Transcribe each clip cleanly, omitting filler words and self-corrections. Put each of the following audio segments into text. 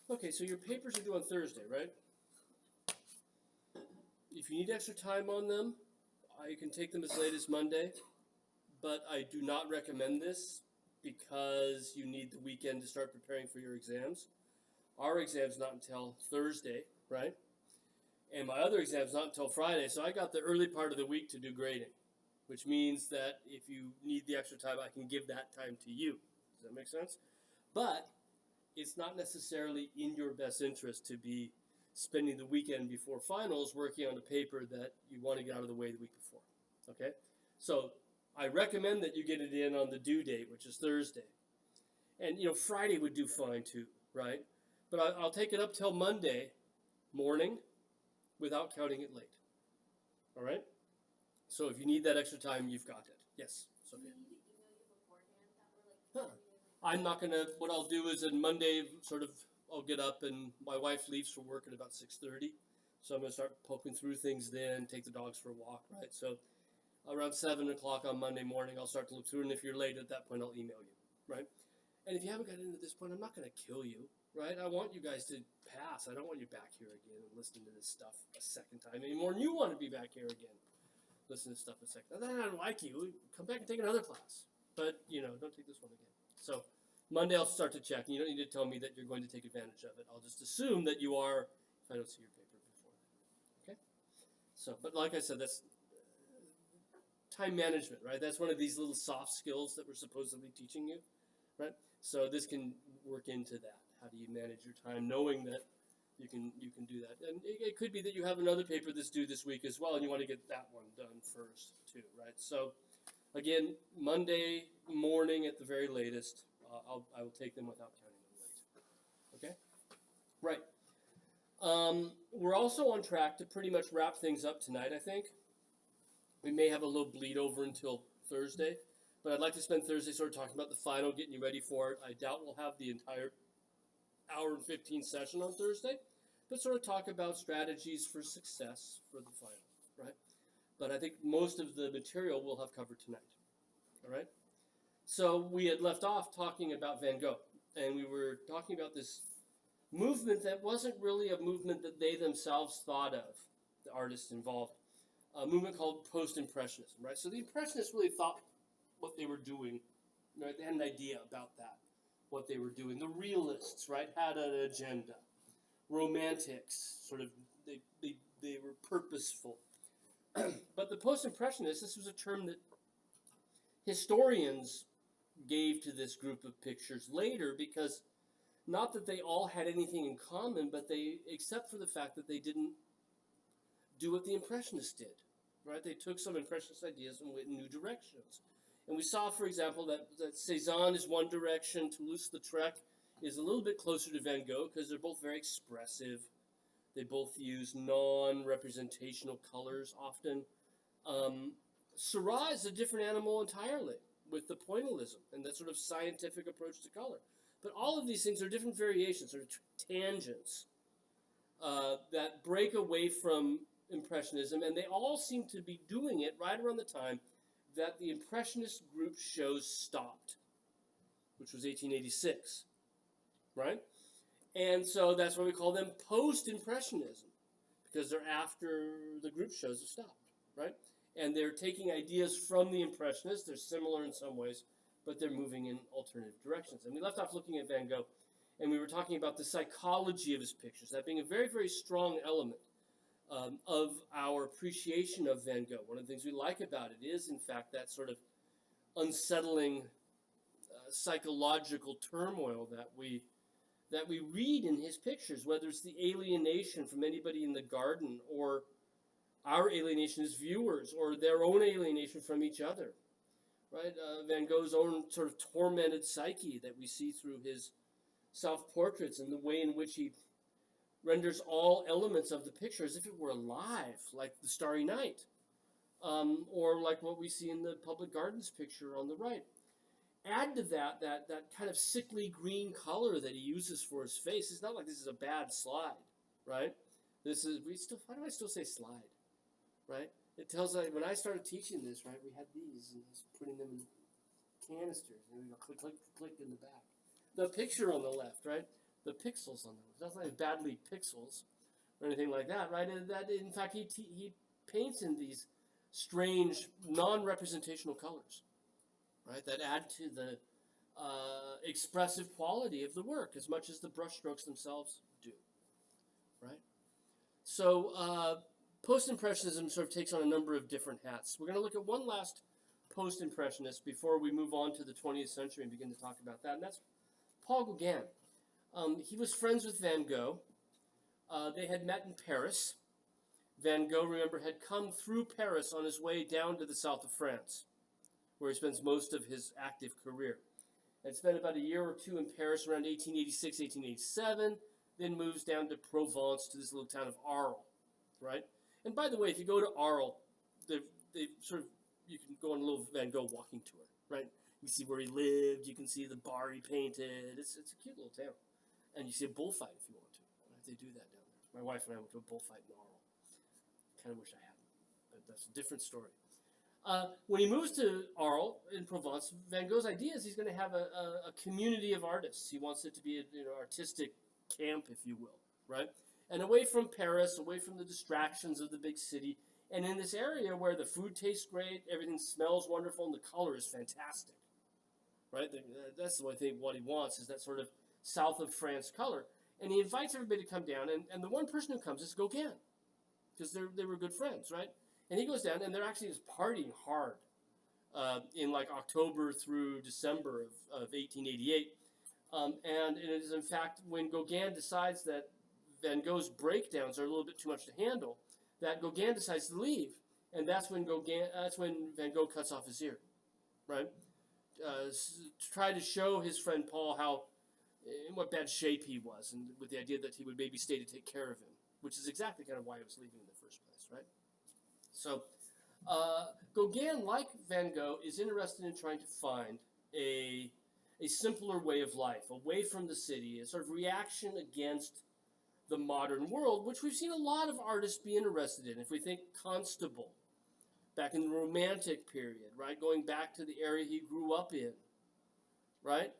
Okay, so your papers are due on Thursday, right? If you need extra time on them, I can take them as late as Monday, but I do not recommend this because you need the weekend to start preparing for your exams. Our exam's not until Thursday, right? And my other exam's not until Friday, so I got the early part of the week to do grading, which means that if you need the extra time, I can give that time to you. Does that make sense? But it's not necessarily in your best interest to be spending the weekend before finals working on a paper that you want to get out of the way the week before. Okay? So I recommend that you get it in on the due date, which is Thursday. And, Friday would do fine too, right? But I'll take it up till Monday morning without counting it late. All right? So if you need that extra time, you've got it. Yes, Do we Sophia. need to email you beforehand that we're like Huh. sending it? I'm not gonna. What I'll do is on Monday, sort of, I'll get up and my wife leaves for work at about 6:30, so I'm gonna start poking through things then, take the dogs for a walk, right? So around 7 o'clock on Monday morning, I'll start to look through, and if you're late at that point, I'll email you, right? And if you haven't gotten into this point, I'm not gonna kill you, right? I want you guys to pass. I don't want you back here again and listening to this stuff a second time any more than you want to be back here again, listening to stuff a second. Then I don't like you. Come back and take another class, but don't take this one again. So Monday I'll start to check. You don't need to tell me that you're going to take advantage of it. I'll just assume that you are if I don't see your paper before then. Okay? So, but like I said, that's time management, right? That's one of these little soft skills that we're supposedly teaching you, right? So this can work into that. How do you manage your time, knowing that you can do that? And it could be that you have another paper that's due this week as well, and you want to get that one done first too, right? So again, Monday morning at the very latest, I will take them without counting them late. Okay? Right. We're also on track to pretty much wrap things up tonight, I think. We may have a little bleed over until Thursday, but I'd like to spend Thursday sort of talking about the final, getting you ready for it. I doubt we'll have the entire hour and 15 session on Thursday, but sort of talk about strategies for success for the final, right? But I think most of the material we'll have covered tonight, all right? So we had left off talking about Van Gogh, and we were talking about this movement that wasn't really a movement that they themselves thought of, the artists involved, a movement called post-impressionism, right? So the impressionists really thought what they were doing, right? They had an idea about that, what they were doing. The realists, right, had an agenda. Romantics, sort of, they were purposeful. But the post-impressionists, this was a term that historians gave to this group of pictures later because not that they all had anything in common, but they, except for the fact that they didn't do what the Impressionists did, right? They took some Impressionist ideas and went in new directions. And we saw, for example, that Cezanne is one direction, Toulouse-Lautrec is a little bit closer to Van Gogh because they're both very expressive. They both use non-representational colors often. Seurat is a different animal entirely with the pointillism and that sort of scientific approach to color. But all of these things are different variations, sort of tangents that break away from Impressionism, and they all seem to be doing it right around the time that the Impressionist group shows stopped, which was 1886, right? And so that's why we call them post-Impressionism, because they're after the group shows have stopped, right? And they're taking ideas from the Impressionists. They're similar in some ways, but they're moving in alternative directions. And we left off looking at Van Gogh, and we were talking about the psychology of his pictures, that being a very, very strong element of our appreciation of Van Gogh. One of the things we like about it is, in fact, that sort of unsettling psychological turmoil that we read in his pictures, whether it's the alienation from anybody in the garden or our alienation as viewers or their own alienation from each other, right? Van Gogh's own sort of tormented psyche that we see through his self-portraits and the way in which he renders all elements of the picture as if it were alive, like the Starry Night, or like what we see in the Public Gardens picture on the right. Add to that kind of sickly green color that he uses for his face. It's not like this is a bad slide, right? Why do I still say slide, right? It tells us when I started teaching this, right, we had these and I was putting them in canisters and we go click, click, click in the back. The picture on the left, right? the pixels on them. It's not like badly pixels or anything like that, right? And that in fact he paints in these strange non-representational colors, right? That add to the expressive quality of the work as much as the brushstrokes themselves do, right? So post-impressionism sort of takes on a number of different hats. We're going to look at one last post-impressionist before we move on to the 20th century and begin to talk about that, and that's Paul Gauguin. He was friends with Van Gogh. They had met in Paris. Van Gogh, remember, had come through Paris on his way down to the south of France, where he spends most of his active career. Had spent about a year or two in Paris around 1886, 1887, then moves down to Provence to this little town of Arles, right? And by the way, if you go to Arles, they sort of, you can go on a little Van Gogh walking tour, right? You see where he lived, you can see the bar he painted. It's a cute little town. And you see a bullfight if you want to. Right? They do that down there. My wife and I went to a bullfight in Arles. Kind of wish I hadn't, but that's a different story. When he moves to Arles in Provence, Van Gogh's idea is he's going to have a community of artists. He wants it to be an artistic camp, if you will, right? And away from Paris, away from the distractions of the big city, and in this area where the food tastes great, everything smells wonderful, and the color is fantastic, right? That's the thing. What he wants is that sort of south of France color. And he invites everybody to come down, and the one person who comes is Gauguin, because they were good friends, right? And he goes down, and they're actually just partying hard in like October through December of 1888. And it is, in fact, when Gauguin decides that Van Gogh's breakdowns are a little bit too much to handle, that Gauguin decides to leave. And that's when Van Gogh cuts off his ear, right? To try to show his friend Paul in what bad shape he was, and with the idea that he would maybe stay to take care of him, which is exactly kind of why he was leaving in the first place, right? So Gauguin, like Van Gogh, is interested in trying to find a simpler way of life, away from the city, a sort of reaction against the modern world, which we've seen a lot of artists be interested in. If we think Constable, back in the Romantic period, right, going back to the area he grew up in, right,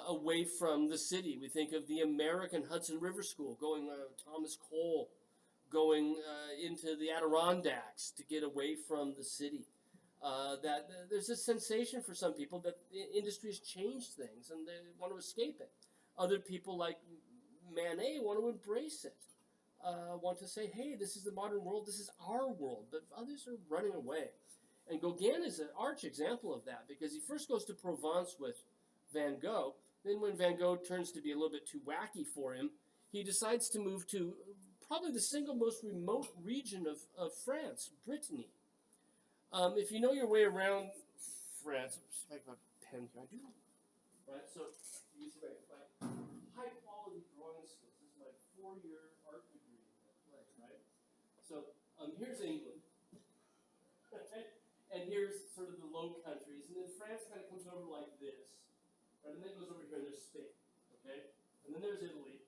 away from the city. We think of the American Hudson River School, going Thomas Cole, going into the Adirondacks to get away from the city. There's a sensation for some people that the industry has changed things and they want to escape it. Other people like Manet want to embrace it, want to say, hey, this is the modern world, this is our world, but others are running away. And Gauguin is an arch example of that, because he first goes to Provence with Van Gogh, then when Van Gogh turns to be a little bit too wacky for him, he decides to move to probably the single most remote region of France, Brittany. If you know your way around France, if I have a pen, can I do that? Right, so use my high quality drawing skills. This is my 4-year art degree at play, right? So here's England, and here's sort of the Low Countries, and then France kind of comes over like this, right? And then it goes over here, and there's Spain, okay? And then there's Italy,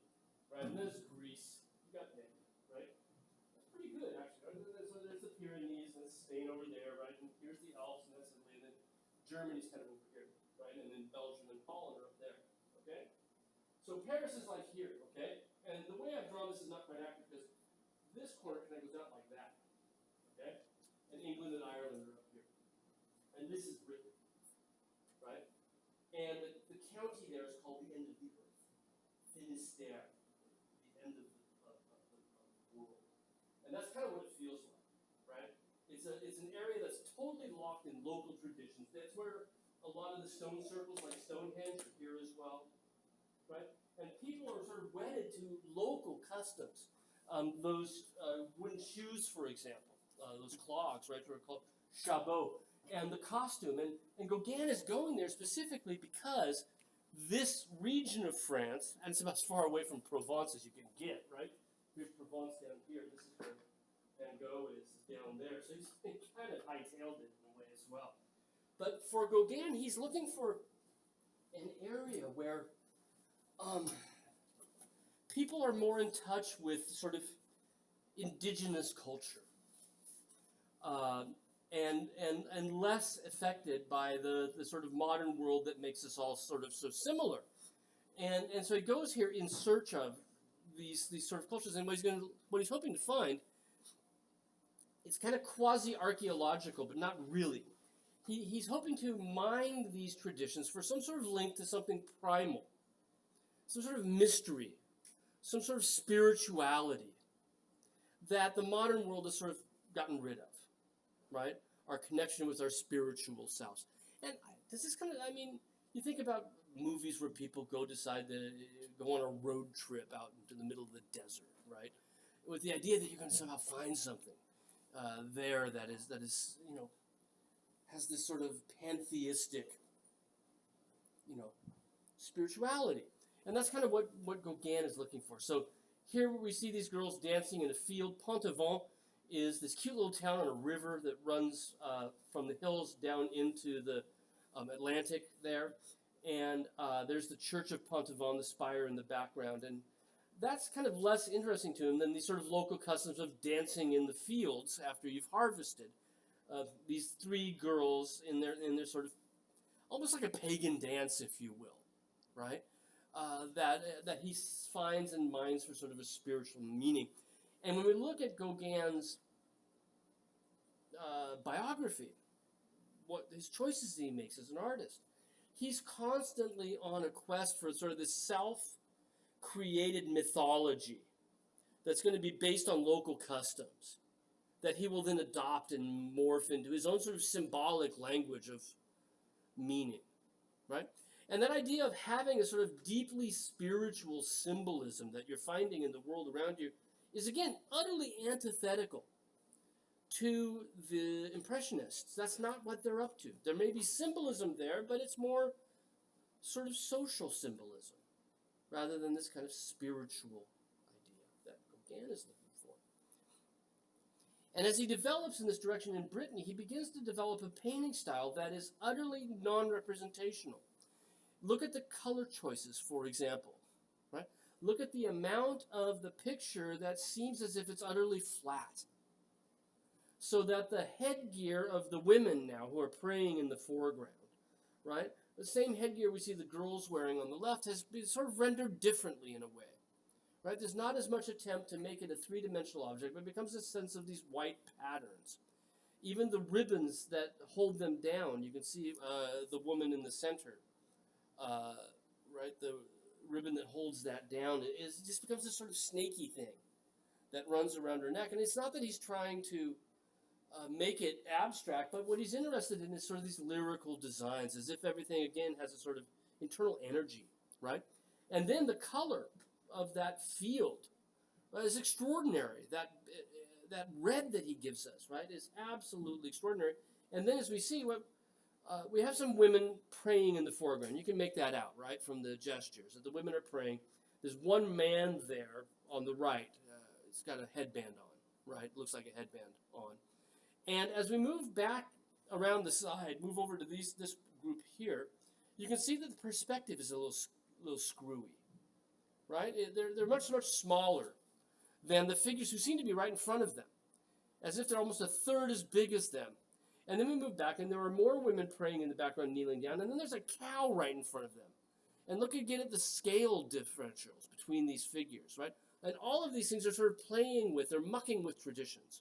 right? And there's Greece. You got that, right? That's pretty good, actually. Right? So there's the Pyrenees, and Spain over there, right? And here's the Alps, and that's Italy, and then Germany's kind of over here, right? And then Belgium and Holland are up there, okay? So Paris is like here, okay? And the way I've drawn this is not quite accurate, because this corner kind of goes out like that, okay? And England and Ireland are up here. And this is Britain, right? And the county there is called the end of the earth, Finistère, the end of the world. And that's kind of what it feels like, right? It's an area that's totally locked in local traditions. That's where a lot of the stone circles, like Stonehenge, are here as well, right? And people are sort of wedded to local customs. Those wooden shoes, for example, those clogs, right, are called chabots. And the costume, and Gauguin is going there specifically because this region of France, and it's about as far away from Provence as you can get, right? Here's Provence down here. This is where Van Gogh is down there. So he's kind of hightailed it in a way as well. But for Gauguin, he's looking for an area where people are more in touch with sort of indigenous culture. And less affected by the sort of modern world that makes us all sort of so similar. And so he goes here in search of these sort of cultures, and what he's hoping to find, it's kind of quasi-archaeological, but not really. He's hoping to mine these traditions for some sort of link to something primal, some sort of mystery, some sort of spirituality that the modern world has sort of gotten rid of, right? Our connection with our spiritual selves. And this is kind of, I mean, you think about movies where people decide to go on a road trip out into the middle of the desert, right? With the idea that you're going to somehow find something there that is, has this sort of pantheistic, spirituality. And that's kind of what Gauguin is looking for. So here we see these girls dancing in a field. Pont-Aven is this cute little town on a river that runs from the hills down into the Atlantic there. And there's the church of Pont-Aven, the spire in the background. And that's kind of less interesting to him than these sort of local customs of dancing in the fields after you've harvested. These three girls in their sort of almost like a pagan dance, if you will, right? That he finds and mines for sort of a spiritual meaning. And when we look at Gauguin's biography, what his choices he makes as an artist, he's constantly on a quest for sort of this self-created mythology that's going to be based on local customs, that he will then adopt and morph into his own sort of symbolic language of meaning, right? And that idea of having a sort of deeply spiritual symbolism that you're finding in the world around you is, again, utterly antithetical to the Impressionists. That's not what they're up to. There may be symbolism there, but it's more sort of social symbolism rather than this kind of spiritual idea that Gauguin is looking for. And as he develops in this direction in Brittany, he begins to develop a painting style that is utterly non-representational. Look at the color choices, for example, right? Look at the amount of the picture that seems as if it's utterly flat. So that the headgear of the women now who are praying in the foreground, right? The same headgear we see the girls wearing on the left has been sort of rendered differently in a way, right? There's not as much attempt to make it a three-dimensional object, but it becomes a sense of these white patterns. Even the ribbons that hold them down, you can see the woman in the center, right? The ribbon that holds that down just becomes this sort of snaky thing that runs around her neck. And it's not that he's trying to make it abstract, but what he's interested in is sort of these lyrical designs, as if everything, again, has a sort of internal energy, right? And then the color of that field is extraordinary. That red that he gives us, right, is absolutely extraordinary. And then as we see, we have some women praying in the foreground. You can make that out, right, from the gestures, that the women are praying. There's one man there on the right. It's got a headband on, right? Looks like a headband on. And as we move back around the side, move over to this group here, you can see that the perspective is a little screwy, right? They're much, much smaller than the figures who seem to be right in front of them, as if they're almost a third as big as them. And then we move back, and there are more women praying in the background, kneeling down, and then there's a cow right in front of them. And look again at the scale differentials between these figures, right? And all of these things are sort of playing with, they're mucking with traditions.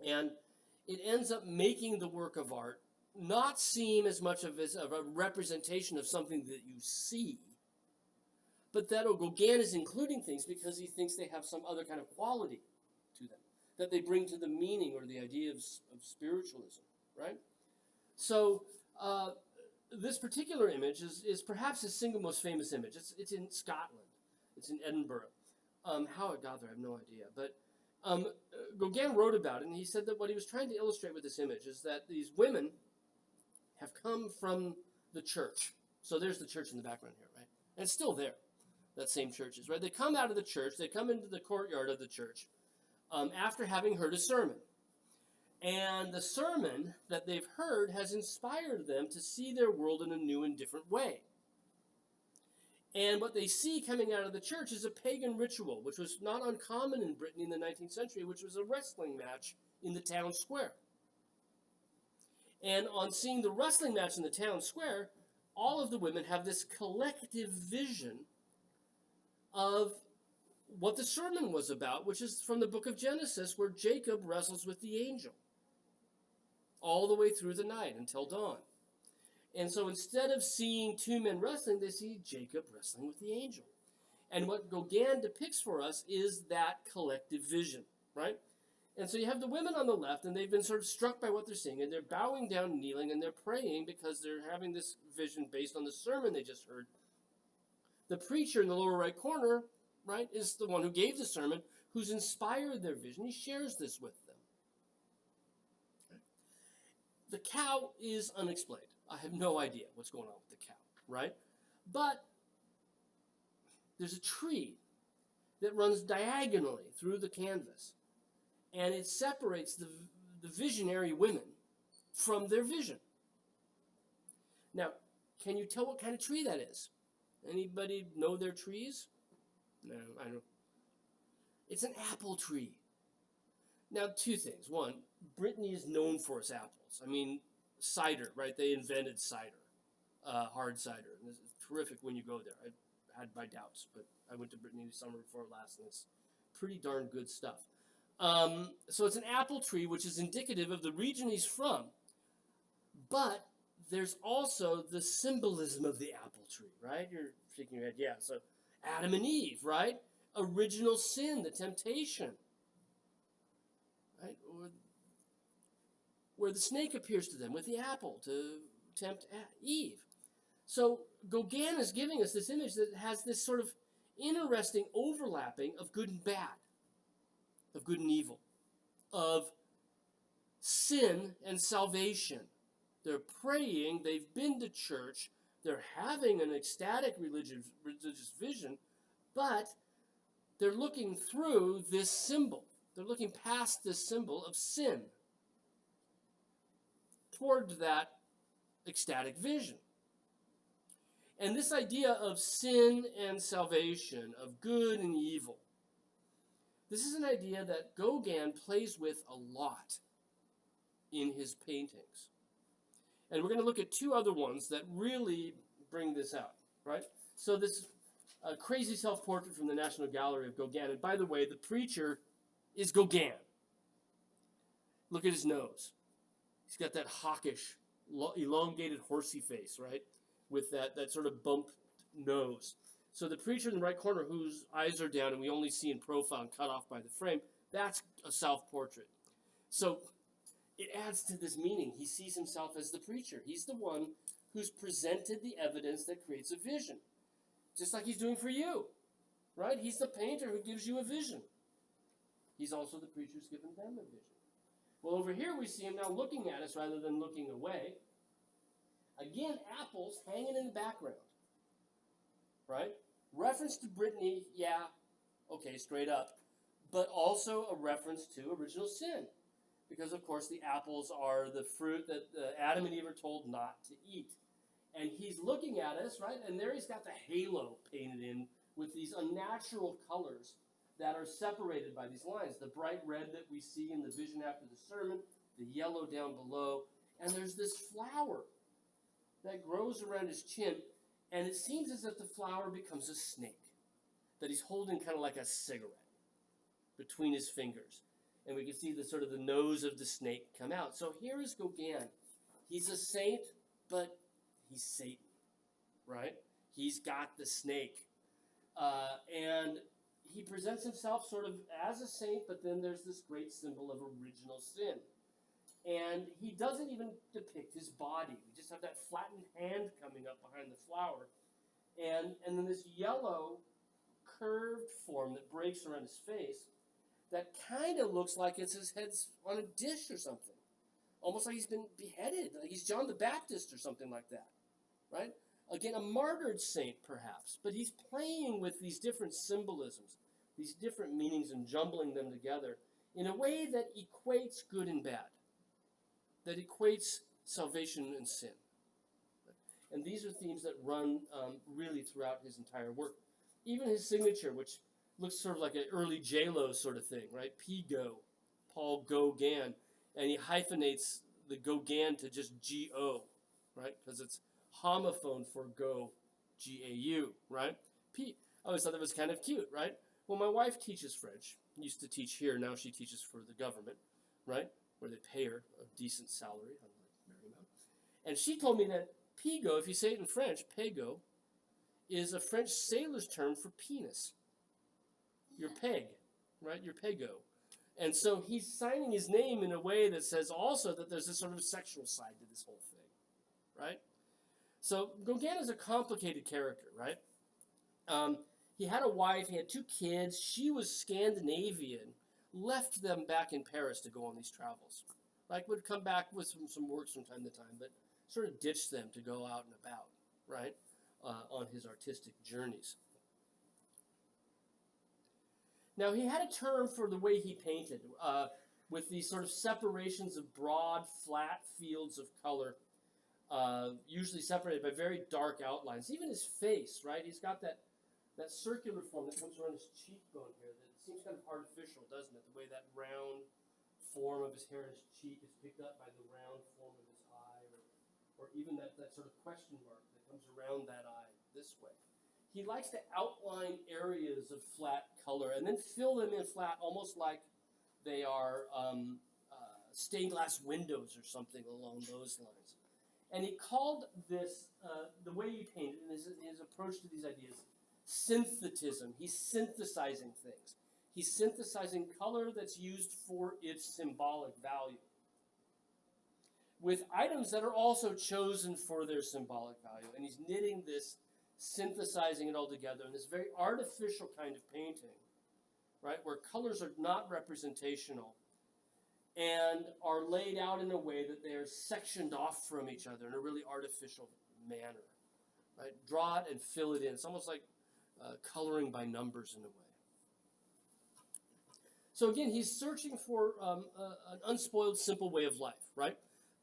And it ends up making the work of art not seem as much of a representation of something that you see, but that Gauguin is including things because he thinks they have some other kind of quality to them, that they bring to the meaning or the idea of spiritualism, right? So this particular image is perhaps his single most famous image. It's in Scotland. It's in Edinburgh. How it got there, I have no idea. But Gauguin wrote about it, and he said that what he was trying to illustrate with this image is that these women have come from the church. So there's the church in the background here, right? And it's still there. That same church is, right? They come out of the church. They come into the courtyard of the church after having heard a sermon. And the sermon that they've heard has inspired them to see their world in a new and different way. And what they see coming out of the church is a pagan ritual, which was not uncommon in Britain in the 19th century, which was a wrestling match in the town square. And on seeing the wrestling match in the town square, all of the women have this collective vision of what the sermon was about, which is from the book of Genesis, where Jacob wrestles with the angel all the way through the night until dawn. And so instead of seeing two men wrestling, they see Jacob wrestling with the angel. And what Gauguin depicts for us is that collective vision, right? And so you have the women on the left, and they've been sort of struck by what they're seeing, and they're bowing down, kneeling, and they're praying because they're having this vision based on the sermon they just heard. The preacher in the lower right corner, right, is the one who gave the sermon, who's inspired their vision. He shares this with them. The cow is unexplained. I have no idea what's going on with the cow, right? But there's a tree that runs diagonally through the canvas, and it separates the visionary women from their vision. Now, can you tell what kind of tree that is? Anybody know their trees? No, I don't. It's an apple tree. Now, two things. One, Brittany is known for its apples. I mean, cider, right? They invented cider, hard cider. And it's terrific when you go there. I've had my doubts, but I went to Brittany the summer before last, and it's pretty darn good stuff. So it's an apple tree, which is indicative of the region he's from. But there's also the symbolism of the apple tree, right? You're shaking your head, yeah. So Adam and Eve, right? Original sin, the temptation, right? Or where the snake appears to them with the apple to tempt Eve. So Gauguin is giving us this image that has this sort of interesting overlapping of good and bad, of good and evil, of sin and salvation. They're praying, they've been to church, they're having an ecstatic religious vision, but they're looking through this symbol. They're looking past this symbol of sin toward that ecstatic vision. And this idea of sin and salvation, of good and evil, this is an idea that Gauguin plays with a lot in his paintings. And we're going to look at two other ones that really bring this out, right? So this crazy self-portrait from the National Gallery of Gauguin. And by the way, the preacher is Gauguin. Look at his nose. He's got that hawkish, elongated horsey face, right? With that sort of bumped nose. So the preacher in the right corner, whose eyes are down and we only see in profile and cut off by the frame, that's a self-portrait. So it adds to this meaning. He sees himself as the preacher. He's the one who's presented the evidence that creates a vision. Just like he's doing for you, right? He's the painter who gives you a vision. He's also the preacher who's given them a vision. Well, over here we see him now looking at us rather than looking away. Again, apples hanging in the background, right? Reference to Brittany, yeah, okay, straight up. But also a reference to original sin. Because, of course, the apples are the fruit that Adam and Eve are told not to eat. And he's looking at us, right? And there he's got the halo painted in with these unnatural colors that are separated by these lines. The bright red that we see in the vision after the sermon, the yellow down below, and there's this flower that grows around his chin, and it seems as if the flower becomes a snake that he's holding kind of like a cigarette between his fingers. And we can see the sort of the nose of the snake come out. So here is Gauguin. He's a saint, but he's Satan, right? He's got the snake. And he presents himself sort of as a saint, but then there's this great symbol of original sin. And he doesn't even depict his body. We just have that flattened hand coming up behind the flower. And then this yellow curved form that breaks around his face that kind of looks like it's his head's on a dish or something. Almost like he's been beheaded, like he's John the Baptist or something like that, right? Again, a martyred saint, perhaps, but he's playing with these different symbolisms, these different meanings, and jumbling them together in a way that equates good and bad, that equates salvation and sin. And these are themes that run really throughout his entire work. Even his signature, which looks sort of like an early J-Lo sort of thing, right? P-Go, Paul Gauguin. And he hyphenates the Gauguin to just G-O, right? Because it's homophone for go, G-A-U, right? P. I always thought that was kind of cute, right? Well, my wife teaches French. Used to teach here. Now she teaches for the government, right? Where they pay her a decent salary, unlike Marymount. And she told me that pigo, if you say it in French, pego, is a French sailor's term for penis. Your peg, right? Your pego. And so he's signing his name in a way that says also that there's this sort of sexual side to this whole thing, right? So Gauguin is a complicated character, right? He had a wife, he had 2 kids, she was Scandinavian, left them back in Paris to go on these travels. Like, would come back with some works from time to time, but sort of ditched them to go out and about, right, on his artistic journeys. Now, he had a term for the way he painted, with these sort of separations of broad, flat fields of color, usually separated by very dark outlines. Even his face, right? He's got that circular form that comes around his cheekbone here that seems kind of artificial, doesn't it? The way that round form of his hair and his cheek is picked up by the round form of his eye, or even that sort of question mark that comes around that eye this way. He likes to outline areas of flat color and then fill them in flat, almost like they are stained glass windows or something along those lines. And he called this, the way he painted, and his approach to these ideas, synthetism. He's synthesizing things. He's synthesizing color that's used for its symbolic value with items that are also chosen for their symbolic value. And he's knitting this, synthesizing it all together in this very artificial kind of painting, right, where colors are not representational and are laid out in a way that they're sectioned off from each other in a really artificial manner, right? Draw it and fill it in. It's almost like coloring by numbers in a way. So again, he's searching for an unspoiled, simple way of life, right?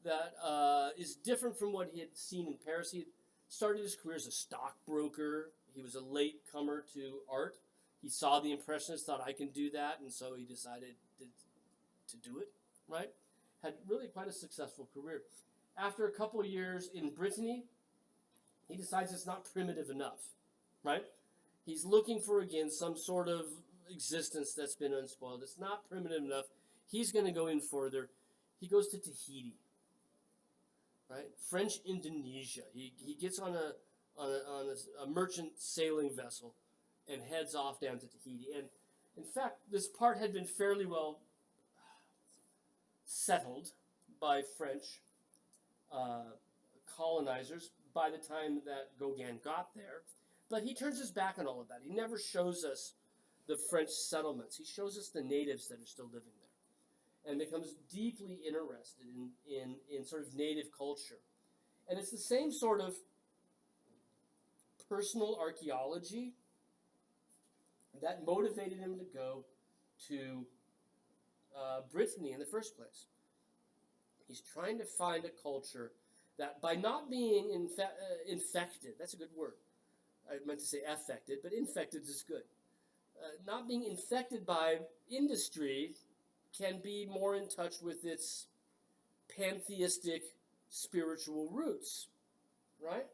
That is different from what he had seen in Paris. He had started his career as a stockbroker. He was a late comer to art. He saw the Impressionists, thought, I can do that, and so he decided to do it, right? Had really quite a successful career. After a couple of years in Brittany, he decides it's not primitive enough, right? He's looking for, again, some sort of existence that's been unspoiled. It's not primitive enough. He's going to go in further. He goes to Tahiti, right? French Indonesia. He gets on a merchant sailing vessel and heads off down to Tahiti. And in fact, this part had been fairly well settled by French colonizers by the time that Gauguin got there. But he turns his back on all of that. He never shows us the French settlements. He shows us the natives that are still living there, and becomes deeply interested in sort of native culture. And it's the same sort of personal archaeology that motivated him to go to Brittany in the first place. He's trying to find a culture that, by not being infected, that's a good word. I meant to say affected, but infected is good. Not being infected by industry can be more in touch with its pantheistic spiritual roots, right?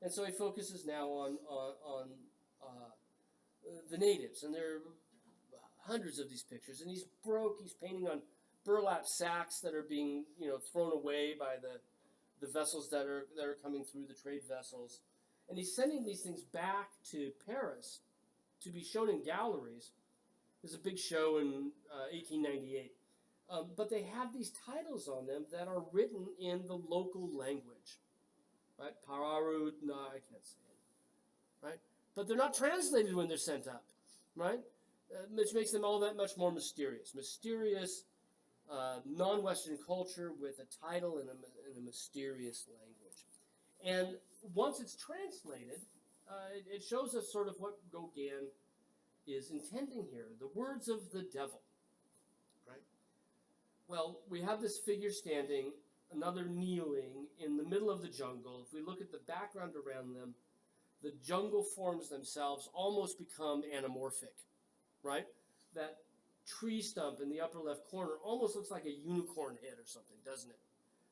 And so he focuses now on the natives, and there are hundreds of these pictures. And he's painting on burlap sacks that are being thrown away by the vessels that are coming through, the trade vessels. And he's sending these things back to Paris to be shown in galleries. There's a big show in 1898. But they have these titles on them that are written in the local language. Right? Pararu, no, I can't say it. Right? But they're not translated when they're sent up. Right? Which makes them all that much more mysterious. Mysterious, non-Western culture with a title in a mysterious language. And once it's translated, it shows us sort of what Gauguin is intending here. The words of the devil. Right? Well, we have this figure standing, another kneeling in the middle of the jungle. If we look at the background around them, the jungle forms themselves almost become anamorphic. Right? That tree stump in the upper left corner almost looks like a unicorn head or something, doesn't it?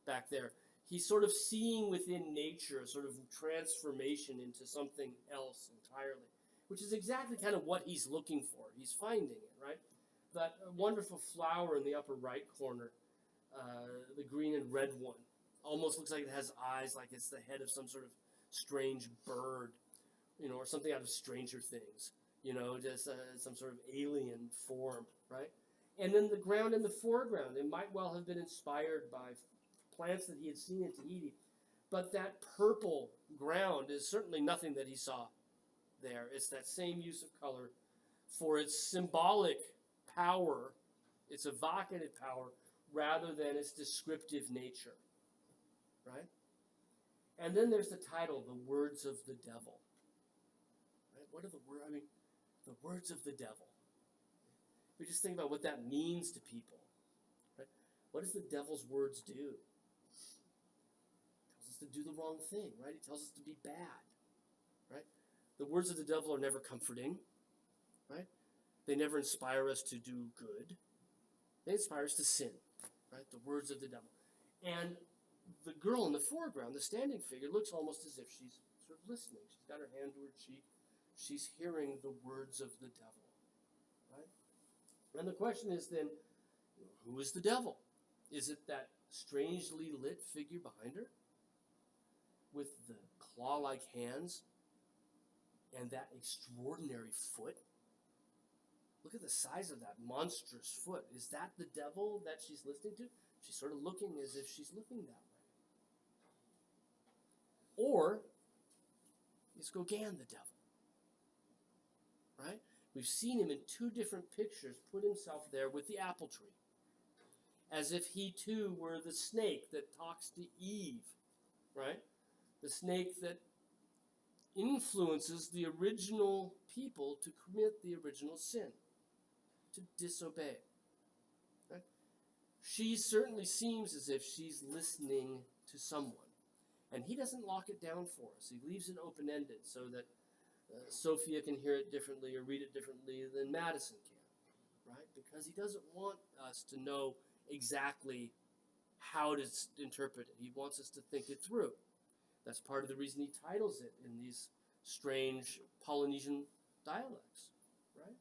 Back there. he's sort of seeing within nature a sort of transformation into something else entirely, which is exactly kind of what he's looking for. He's finding it, right? That wonderful flower in the upper right corner, the green and red one, almost looks like it has eyes, like it's the head of some sort of strange bird, or something out of Stranger Things, just some sort of alien form, right? And then the ground in the foreground, it might well have been inspired by plants that he had seen in Tahiti, but that purple ground is certainly nothing that he saw there. It's that same use of color for its symbolic power, its evocative power, rather than its descriptive nature, right? And then there's the title, The Words of the Devil. Right? What are the words? I mean, the words of the devil. We just think about what that means to people. Right? What does the devil's words do? It tells us to do the wrong thing, right? It tells us to be bad, right? The words of the devil are never comforting, right? They never inspire us to do good. They inspire us to sin, right? The words of the devil. And the girl in the foreground, the standing figure, looks almost as if she's sort of listening. She's got her hand to her cheek. She's hearing the words of the devil, right? And the question is then, who is the devil? Is it that strangely lit figure behind her with the claw-like hands and that extraordinary foot? Look at the size of that monstrous foot. Is that the devil that she's listening to? She's sort of looking as if she's looking that way. Or is Gauguin the devil? Right? We've seen him in two different pictures put himself there with the apple tree, as if he too were the snake that talks to Eve, right? The snake that influences the original people to commit the original sin, to disobey. Right? She certainly seems as if she's listening to someone. And he doesn't lock it down for us. He leaves it open-ended so that Sophia can hear it differently or read it differently than Madison can, right? Because he doesn't want us to know exactly how to interpret it. He wants us to think it through. That's part of the reason he titles it in these strange Polynesian dialects, right?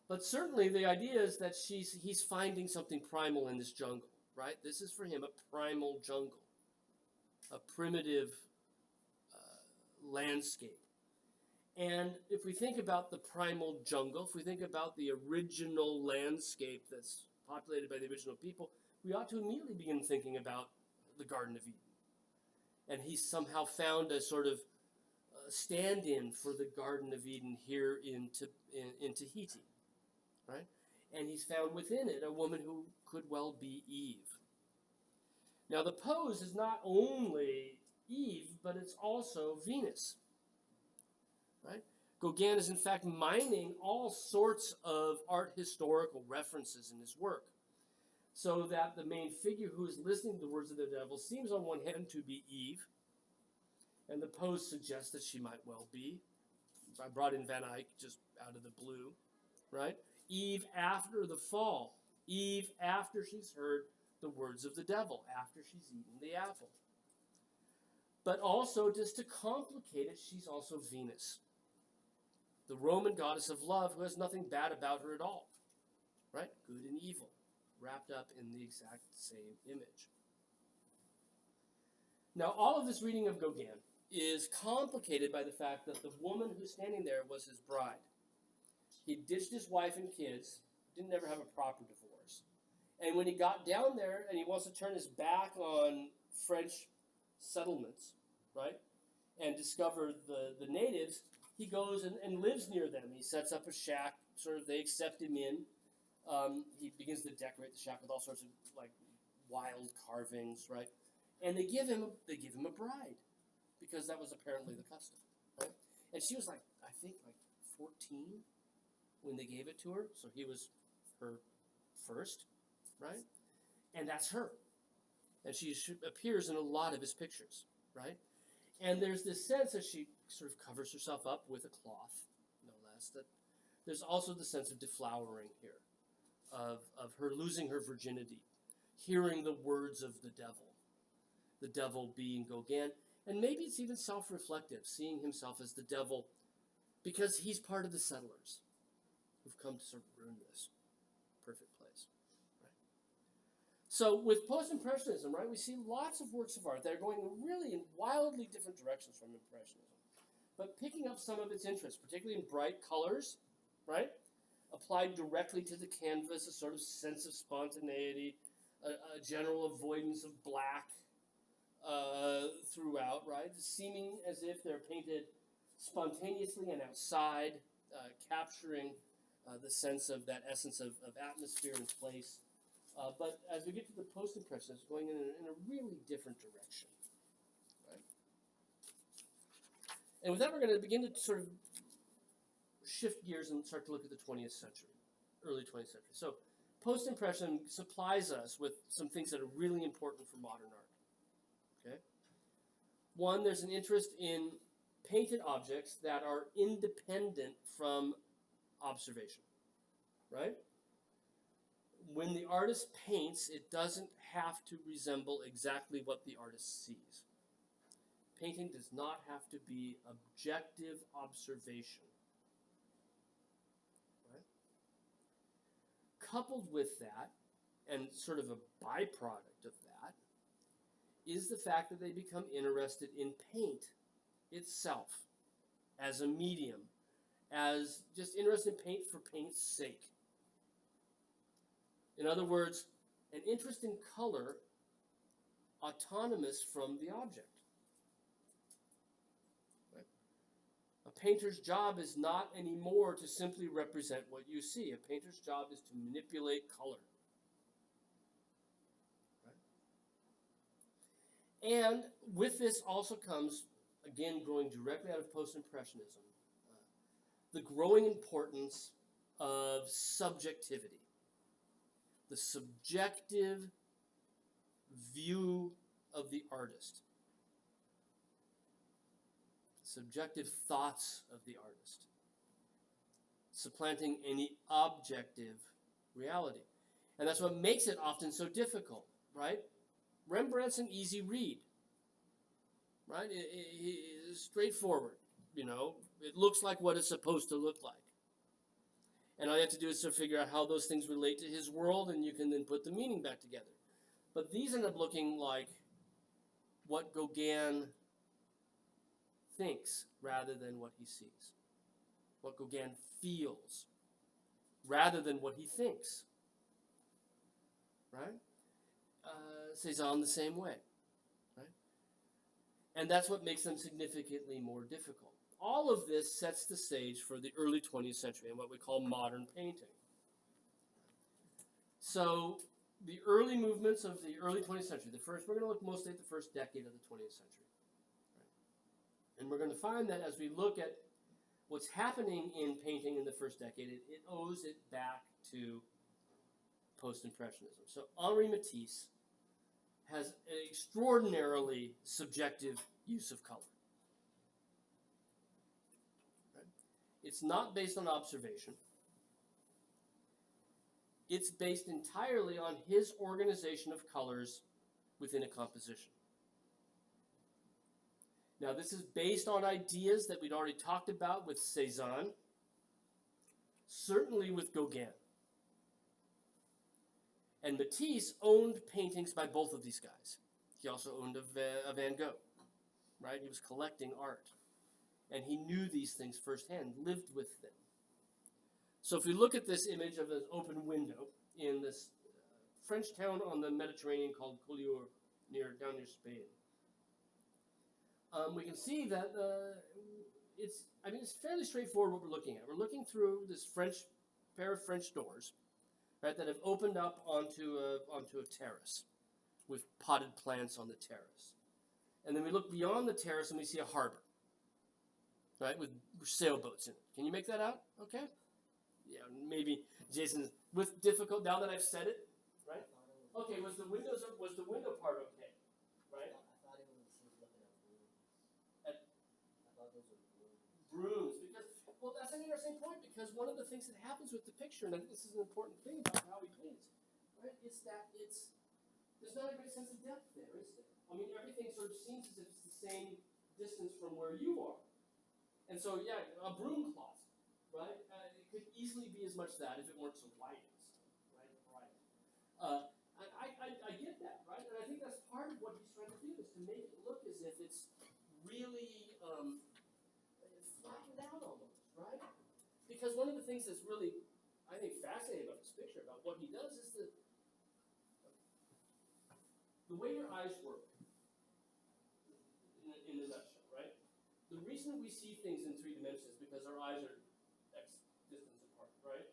But certainly the idea is that he's finding something primal in this jungle, right? This is for him a primal jungle, a primitive landscape. And if we think about the primal jungle, if we think about the original landscape that's populated by the original people, we ought to immediately begin thinking about the Garden of Eden. And he's somehow found a sort of stand-in for the Garden of Eden here in Tahiti, right? And he's found within it a woman who could well be Eve. Now the pose is not only Eve, but it's also Venus, right? Gauguin is in fact mining all sorts of art historical references in his work, so that the main figure who is listening to the words of the devil seems on one hand to be Eve, and the pose suggests that she might well be. I brought in Van Eyck just out of the blue, right? Eve after the fall, Eve after she's heard the words of the devil, after she's eaten the apple. But also, just to complicate it, she's also Venus, the Roman goddess of love who has nothing bad about her at all, right? Good and evil, wrapped up in the exact same image. Now, all of this reading of Gauguin is complicated by the fact that the woman who's standing there was his bride. He ditched his wife and kids, didn't ever have a proper divorce. And when he got down there and he wants to turn his back on French settlements, right, and discover the natives, he goes and lives near them. He sets up a shack, sort of, they accept him in. He begins to decorate the shack with all sorts of like wild carvings, right? And they give him a bride, because that was apparently the custom, right? And she was like, I think like 14 when they gave it to her, so he was her first, right? And that's her. And she appears in a lot of his pictures, right? And there's this sense that she sort of covers herself up with a cloth, no less. That there's also the sense of deflowering here, of her losing her virginity, hearing the words of the devil, the devil being Gauguin. And maybe it's even self-reflective, seeing himself as the devil because he's part of the settlers who've come to sort of ruin this perfect place. Right? So with Post-Impressionism, right, we see lots of works of art that are going really in wildly different directions from Impressionism, but picking up some of its interests, particularly in bright colors, right, applied directly to the canvas, a sort of sense of spontaneity, a general avoidance of black throughout, right, seeming as if they're painted spontaneously and outside, capturing the sense of that essence of atmosphere and place. But as we get to the Post-Impressionists, going in a really different direction. Right? And with that, we're going to begin to sort of shift gears and start to look at the 20th century, early 20th century. So Post-Impression supplies us with some things that are really important for modern art. Okay? One, there's an interest in painted objects that are independent from observation, right? When the artist paints, it doesn't have to resemble exactly what the artist sees. Painting does not have to be objective observation. Right? Coupled with that, and sort of a byproduct of that, is the fact that they become interested in paint itself as a medium, as just interested in paint for paint's sake. In other words, an interest in color autonomous from the object. Right? A painter's job is not anymore to simply represent what you see. A painter's job is to manipulate color. Right? And with this also comes, again, growing directly out of Post-Impressionism, the growing importance of subjectivity. The subjective view of the artist. Subjective thoughts of the artist. Supplanting any objective reality. And that's what makes it often so difficult, right? Rembrandt's an easy read, right? It's straightforward, you know. It looks like what it's supposed to look like. And all you have to do is sort of figure out how those things relate to his world, and you can then put the meaning back together. But these end up looking like what Gauguin thinks rather than what he sees. What Gauguin feels rather than what he thinks. Right? Cézanne the same way. Right? And that's what makes them significantly more difficult. All of this sets the stage for the early 20th century and what we call modern painting. So the early movements of the early 20th century, we're going to look mostly at the first decade of the 20th century. Right? And we're going to find that as we look at what's happening in painting in the first decade, it owes it back to Post-Impressionism. So Henri Matisse has an extraordinarily subjective use of color. It's not based on observation. It's based entirely on his organization of colors within a composition. Now, this is based on ideas that we'd already talked about with Cézanne, certainly with Gauguin. And Matisse owned paintings by both of these guys. He also owned a Van Gogh, right? He was collecting art. And he knew these things firsthand, lived with them. So if we look at this image of an open window in this French town on the Mediterranean called Collioure, down near Spain, we can see that it's fairly straightforward what we're looking at. We're looking through this pair of French doors, right, that have opened up onto a terrace with potted plants on the terrace. And then we look beyond the terrace and we see a harbor. Right, with sailboats in it. Can you make that out? Okay? Yeah, maybe Jason, with difficult, now that I've said it, right? Okay, was the window part okay? Right? I thought it was she was looking at brooms. At I thought those were brooms. brooms, because, well, that's an interesting point, because one of the things that happens with the picture, and I think this is an important thing about how he paints, right, is that there's not a great sense of depth there, is there? I mean, everything sort of seems as if it's the same distance from where you are. And so, yeah, a broom closet, right? It could easily be as much that if it weren't so light and stuff, right? And I get that, right? And I think that's part of what he's trying to do is to make it look as if it's really flattened out almost, right? Because one of the things that's really, I think, fascinating about this picture, about what he does, is the way your eyes work, in a nutshell, right? The reason we see things in 3 dimensions is because our eyes are X distance apart, right?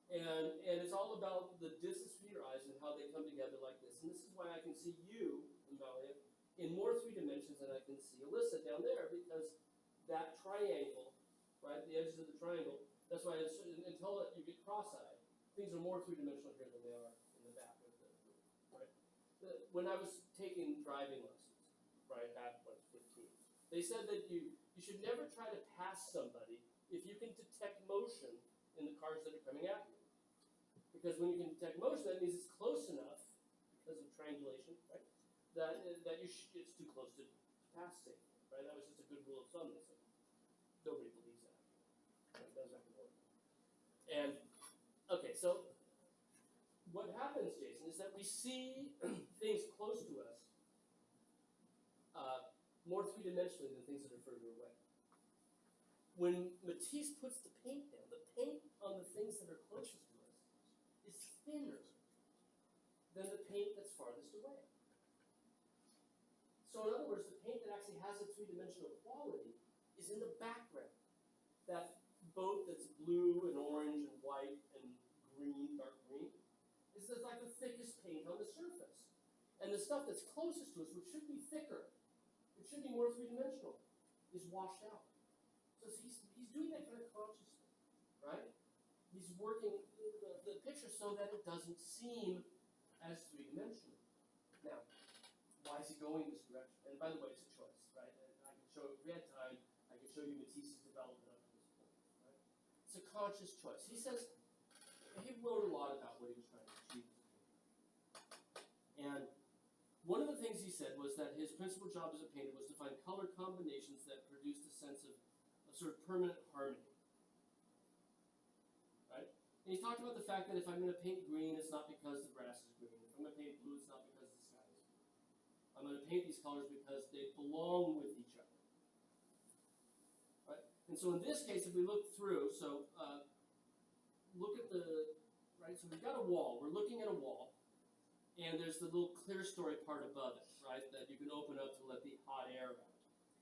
And it's all about the distance between your eyes and how they come together like this. And this is why I can see you, Malia, in more 3 dimensions than I can see Alyssa down there, because that triangle, right, the edges of the triangle, that's why until you get cross-eyed, things are more 3-dimensional here than they are in the back of the room, right? When I was taking driving lessons, right, back when I was 15, they said that you should never try to pass somebody if you can detect motion in the cars that are coming at you. Because when you can detect motion, that means it's close enough, because of triangulation, right, that it's too close to pass safely, right? That was just a good rule of thumb. They said. Nobody believes that. Right? That's not going to work. And, okay, so what happens, Jason, is that we see things close to us more 3-dimensionally than things that are further away. When Matisse puts the paint down, the paint on the things that are closest to us is thinner than the paint that's farthest away. So in other words, the paint that actually has a 3-dimensional quality is in the background. That boat that's blue and orange and white and green, dark green, is like the thickest paint on the surface. And the stuff that's closest to us, which should be thicker, which should be more 3-dimensional, is washed out. So he's doing that kind of consciously, right? He's working the picture so that it doesn't seem as 3-dimensional. Now, why is he going this direction? And by the way, it's a choice, right? And I can show, if we had time, I can show you Matisse's development up to this point, right? It's a conscious choice. He says, he wrote a lot about what he was trying to achieve. And one of the things he said was that his principal job as a painter was to find color combinations that produced a sense of sort of permanent harmony. Right? And he talked about the fact that if I'm going to paint green, it's not because the grass is green. If I'm going to paint blue, it's not because the sky is blue. I'm going to paint these colors because they belong with each other. Right? And so in this case, if we look through, so look at the, right, so we've got a wall. We're looking at a wall. And there's the little clear story part above it, right, that you can open up to let the hot air out.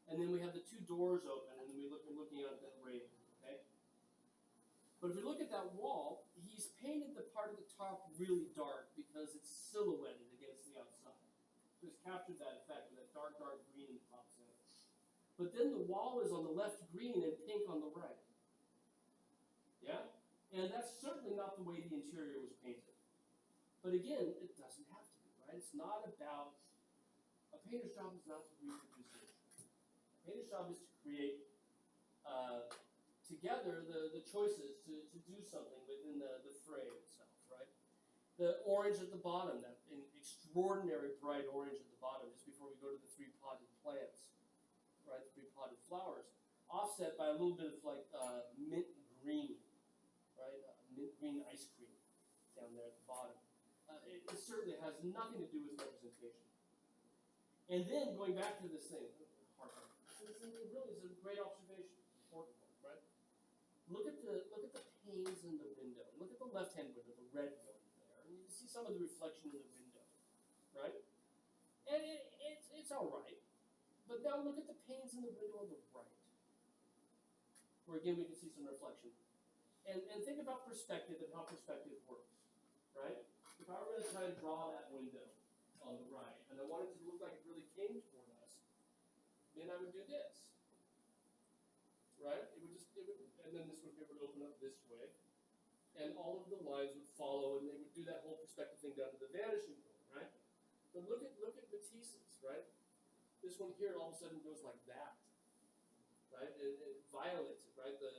And then we have the 2 doors open, and then we're looking out at that railing, okay? But if we look at that wall, he's painted the part of the top really dark because it's silhouetted against the outside. So he's captured that effect with that dark, dark green in the top center. But then the wall is on the left green and pink on the right. Yeah? And that's certainly not the way the interior was painted. But again, it doesn't have to be, right? It's not about, a painter's job is not to reproduce nature. A painter's job is to create together the choices to do something within the frame itself, right? The orange at the bottom, that extraordinary bright orange at the bottom, just before we go to the 3 potted plants, right? The 3 potted flowers, offset by a little bit of like mint green, right? Mint green ice cream down there at the bottom. It certainly has nothing to do with representation. And then going back to this thing, this really is a great observation, important one, right? Look at the panes in the window. Look at the left-hand window, the red one there, and you can see some of the reflection in the window, right? And it's all right. But now look at the panes in the window on the right, where again we can see some reflection. And think about perspective and how perspective works, right? If I were going to try and draw that window on the right, and I wanted it to look like it really came toward us, then I would do this, right? And then this would be able to open up this way, and all of the lines would follow, and they would do that whole perspective thing down to the vanishing point, right? But look at Matisse's, right? This one here all of a sudden goes like that, right? It violates it, right? The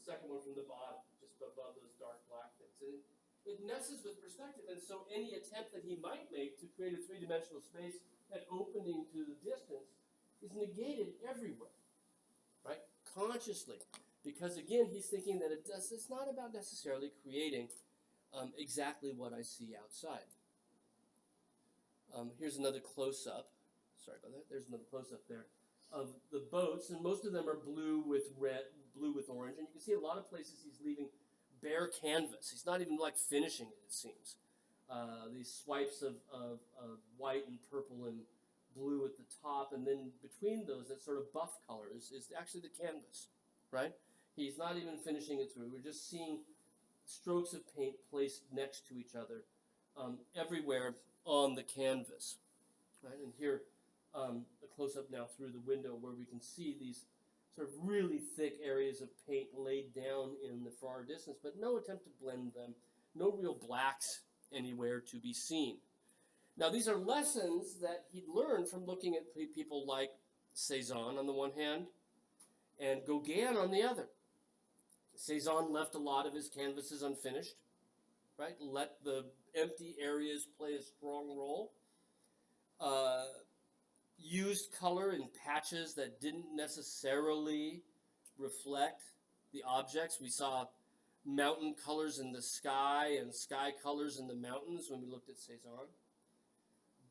second one from the bottom, just above those dark black things. And it messes with perspective, and so any attempt that he might make to create a 3-dimensional space that opening to the distance is negated everywhere, right? Consciously. Because again, he's thinking that it's not about necessarily creating exactly what I see outside. Here's another close-up. Sorry about that. There's another close-up there of the boats, and most of them are blue with red, blue with orange, and you can see a lot of places he's leaving bare canvas. He's not even like finishing it, it seems. These swipes of white and purple and blue at the top, and then between those, that sort of buff color is actually the canvas, right? He's not even finishing it through. We're just seeing strokes of paint placed next to each other everywhere on the canvas, right? And here, a close-up now through the window where we can see these sort of really thick areas of paint laid down in the far distance, but no attempt to blend them, no real blacks anywhere to be seen. Now, these are lessons that he'd learned from looking at people like Cezanne on the one hand and Gauguin on the other. Cezanne left a lot of his canvases unfinished, right? Let the empty areas play a strong role. Used color in patches that didn't necessarily reflect the objects. We saw mountain colors in the sky and sky colors in the mountains when we looked at Cezanne.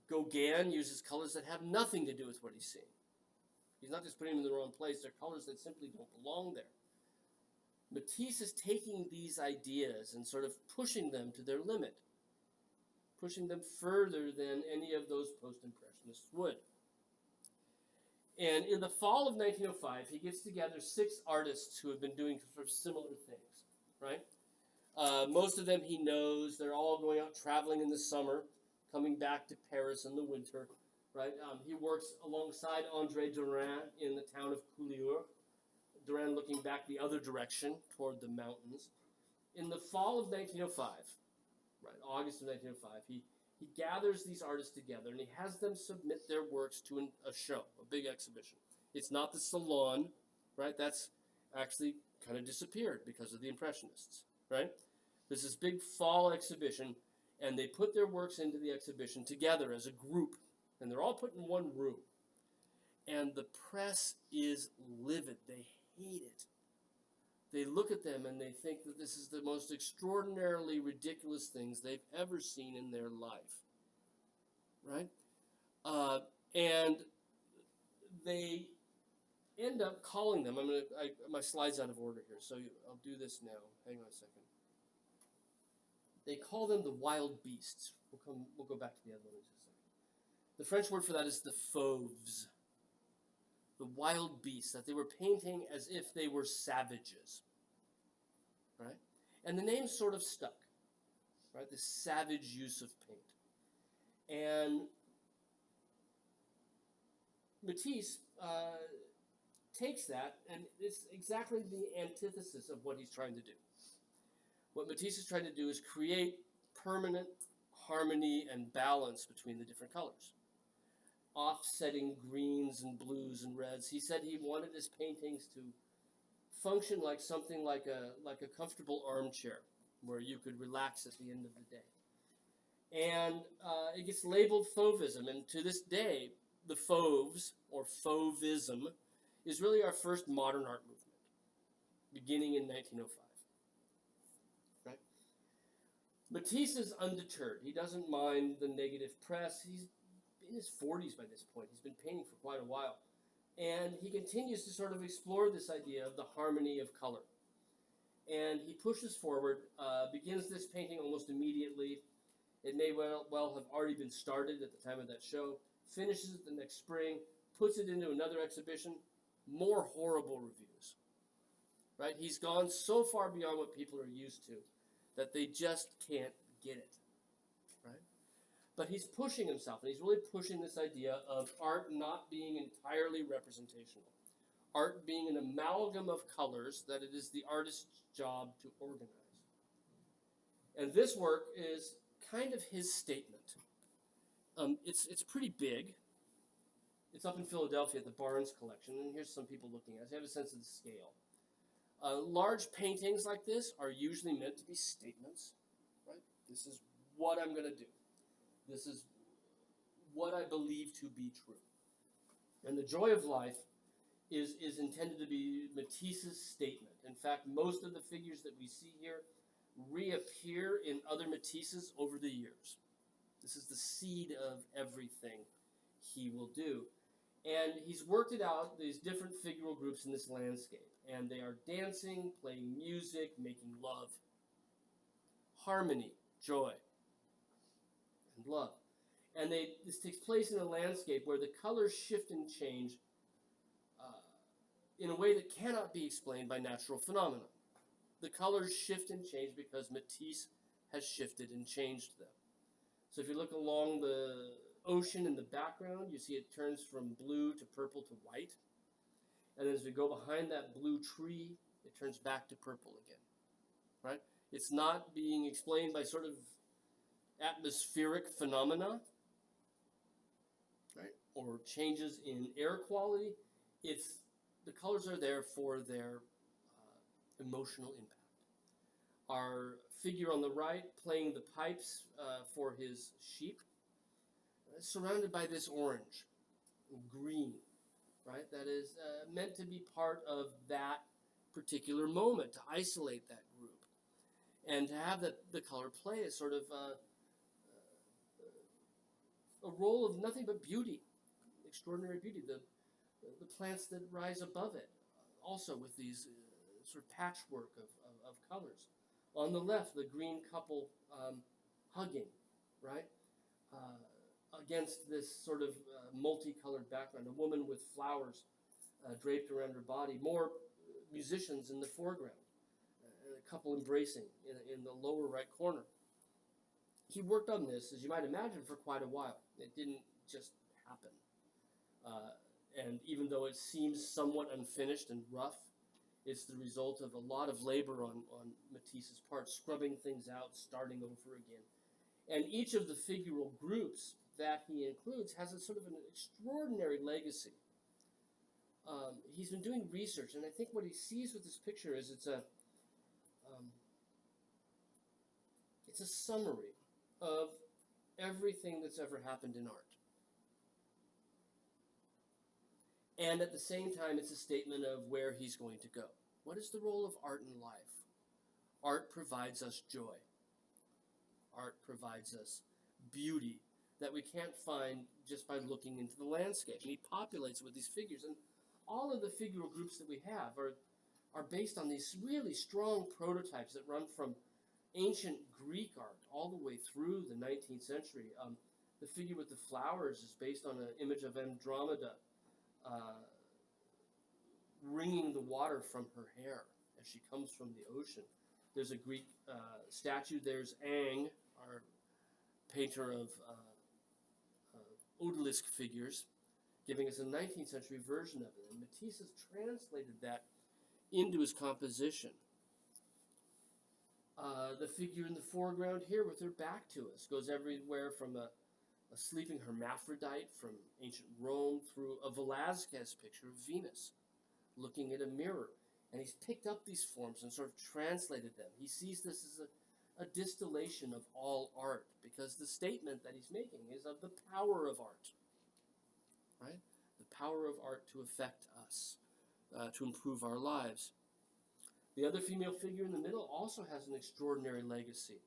Gauguin uses colors that have nothing to do with what he's seeing. He's not just putting them in the wrong place. They're colors that simply don't belong there. Matisse is taking these ideas and sort of pushing them to their limit, pushing them further than any of those post-impressionists would. And in the fall of 1905, he gets together 6 artists who have been doing sort of similar things, right? Most of them he knows. They're all going out traveling in the summer, coming back to Paris in the winter, right? He works alongside André Derain in the town of Collioure. Derain looking back the other direction toward the mountains. In the fall of 1905, right, August of 1905, he gathers these artists together and he has them submit their works to a show, a big exhibition. It's not the Salon, right? That's actually kind of disappeared because of the Impressionists, right? There's this big fall exhibition, and they put their works into the exhibition together as a group, and they're all put in one room. And the press is livid. They hate it. They look at them and they think that this is the most extraordinarily ridiculous things they've ever seen in their life, right? And they end up calling them. My slide's out of order here, so I'll do this now. Hang on a second. They call them the wild beasts. We'll go back to the other one in just a second. The French word for that is the fauves. The wild beasts, that they were painting as if they were savages, right? And the name sort of stuck, right? The savage use of paint. And Matisse takes that, and it's exactly the antithesis of what he's trying to do. What Matisse is trying to do is create permanent harmony and balance between the different colors. Offsetting greens and blues and reds. He said he wanted his paintings to function like something like a comfortable armchair where you could relax at the end of the day. And it gets labeled Fauvism, and to this day, the Fauves, or Fauvism, is really our first modern art movement, beginning in 1905. Right? Matisse is undeterred. He doesn't mind the negative press. He's in his 40s by this point. He's been painting for quite a while. And he continues to sort of explore this idea of the harmony of color. And he pushes forward, begins this painting almost immediately. It may well have already been started at the time of that show, finishes it the next spring, puts it into another exhibition, more horrible reviews. Right? He's gone so far beyond what people are used to that they just can't get it. Right? But he's pushing himself, and he's really pushing this idea of art not being entirely representational. Art being an amalgam of colors that it is the artist's job to organize. And this work is kind of his statement. It's pretty big. It's up in Philadelphia at the Barnes Collection, and here's some people looking at it. So you have a sense of the scale. Large paintings like this are usually meant to be statements. Right? This is what I'm going to do. This is what I believe to be true. And the joy of life is intended to be Matisse's statement. In fact, most of the figures that we see here reappear in other Matisses over the years. This is the seed of everything he will do. And he's worked it out, these different figural groups in this landscape. And they are dancing, playing music, making love. Harmony, joy, and love. And this takes place in a landscape where the colors shift and change in a way that cannot be explained by natural phenomena. The colors shift and change because Matisse has shifted and changed them. So if you look along the ocean in the background, you see it turns from blue to purple to white. And as we go behind that blue tree, it turns back to purple again. Right? It's not being explained by sort of atmospheric phenomena, right? Or changes in air quality. The colors are there for their emotional impact. Our figure on the right playing the pipes for his sheep, surrounded by this orange, green, right? That is meant to be part of that particular moment, to isolate that group. And to have the color play is sort of a role of nothing but beauty, extraordinary beauty. The plants that rise above it, also with these sort of patchwork of colors. On the left, the green couple hugging, right? Against this sort of multicolored background. A woman with flowers draped around her body. More musicians in the foreground. And a couple embracing in the lower right corner. He worked on this, as you might imagine, for quite a while. It didn't just happen. And even though it seems somewhat unfinished and rough, it's the result of a lot of labor on Matisse's part, scrubbing things out, starting over again. And each of the figural groups that he includes has a sort of an extraordinary legacy. He's been doing research, and I think what he sees with this picture is it's a summary of everything that's ever happened in art. And at the same time, it's a statement of where he's going to go. What is the role of art in life? Art provides us joy. Art provides us beauty that we can't find just by looking into the landscape. And he populates it with these figures. And all of the figural groups that we have are based on these really strong prototypes that run from ancient Greek art all the way through the 19th century. The figure with the flowers is based on an image of Andromeda wringing the water from her hair as she comes from the ocean. There's a Greek statue. There's Ang, our painter of odalisque figures, giving us a 19th century version of it. And Matisse has translated that into his composition. The figure in the foreground here with her back to us goes everywhere from a sleeping hermaphrodite from ancient Rome through a Velázquez picture of Venus looking at a mirror. And he's picked up these forms and sort of translated them. He sees this as a distillation of all art, because the statement that he's making is of the power of art, right? The power of art to affect us, to improve our lives. The other female figure in the middle also has an extraordinary legacy.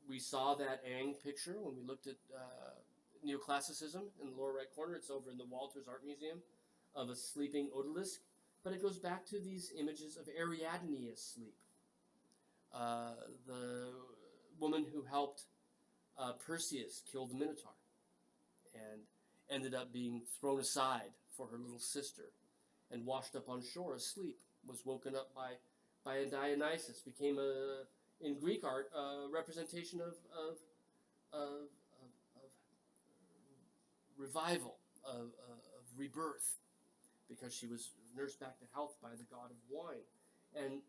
We saw that Ang picture when we looked at neoclassicism in the lower right corner. It's over in the Walters Art Museum, of a sleeping odalisque. But it goes back to these images of Ariadne asleep. The woman who helped Perseus kill the Minotaur and ended up being thrown aside for her little sister and washed up on shore asleep, was woken up by a Dionysus, became in Greek art a representation of revival, of rebirth, because she was nursed back to health by the god of wine. And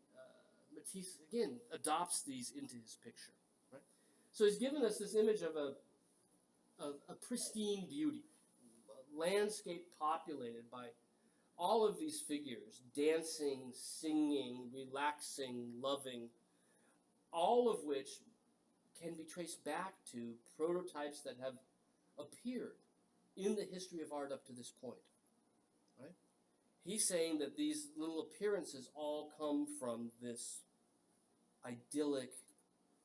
Matisse, again, adopts these into his picture. Right? So he's given us this image of a pristine beauty, a landscape populated by all of these figures, dancing, singing, relaxing, loving, all of which can be traced back to prototypes that have appeared in the history of art up to this point. Right? He's saying that these little appearances all come from this idyllic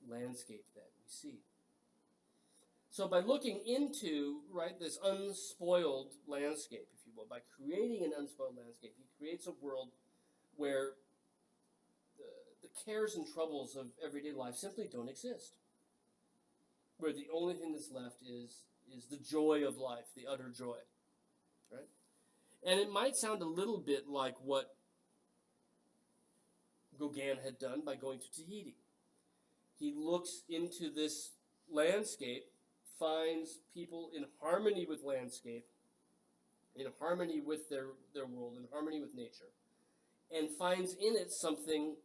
landscape that we see. So by looking into, right, this unspoiled landscape, if you will, by creating an unspoiled landscape, he creates a world where the cares and troubles of everyday life simply don't exist. Where the only thing that's left is the joy of life, the utter joy. Right? And it might sound a little bit like what Gauguin had done by going to Tahiti. He looks into this landscape, finds people in harmony with landscape, in harmony with their world, in harmony with nature, and finds in it something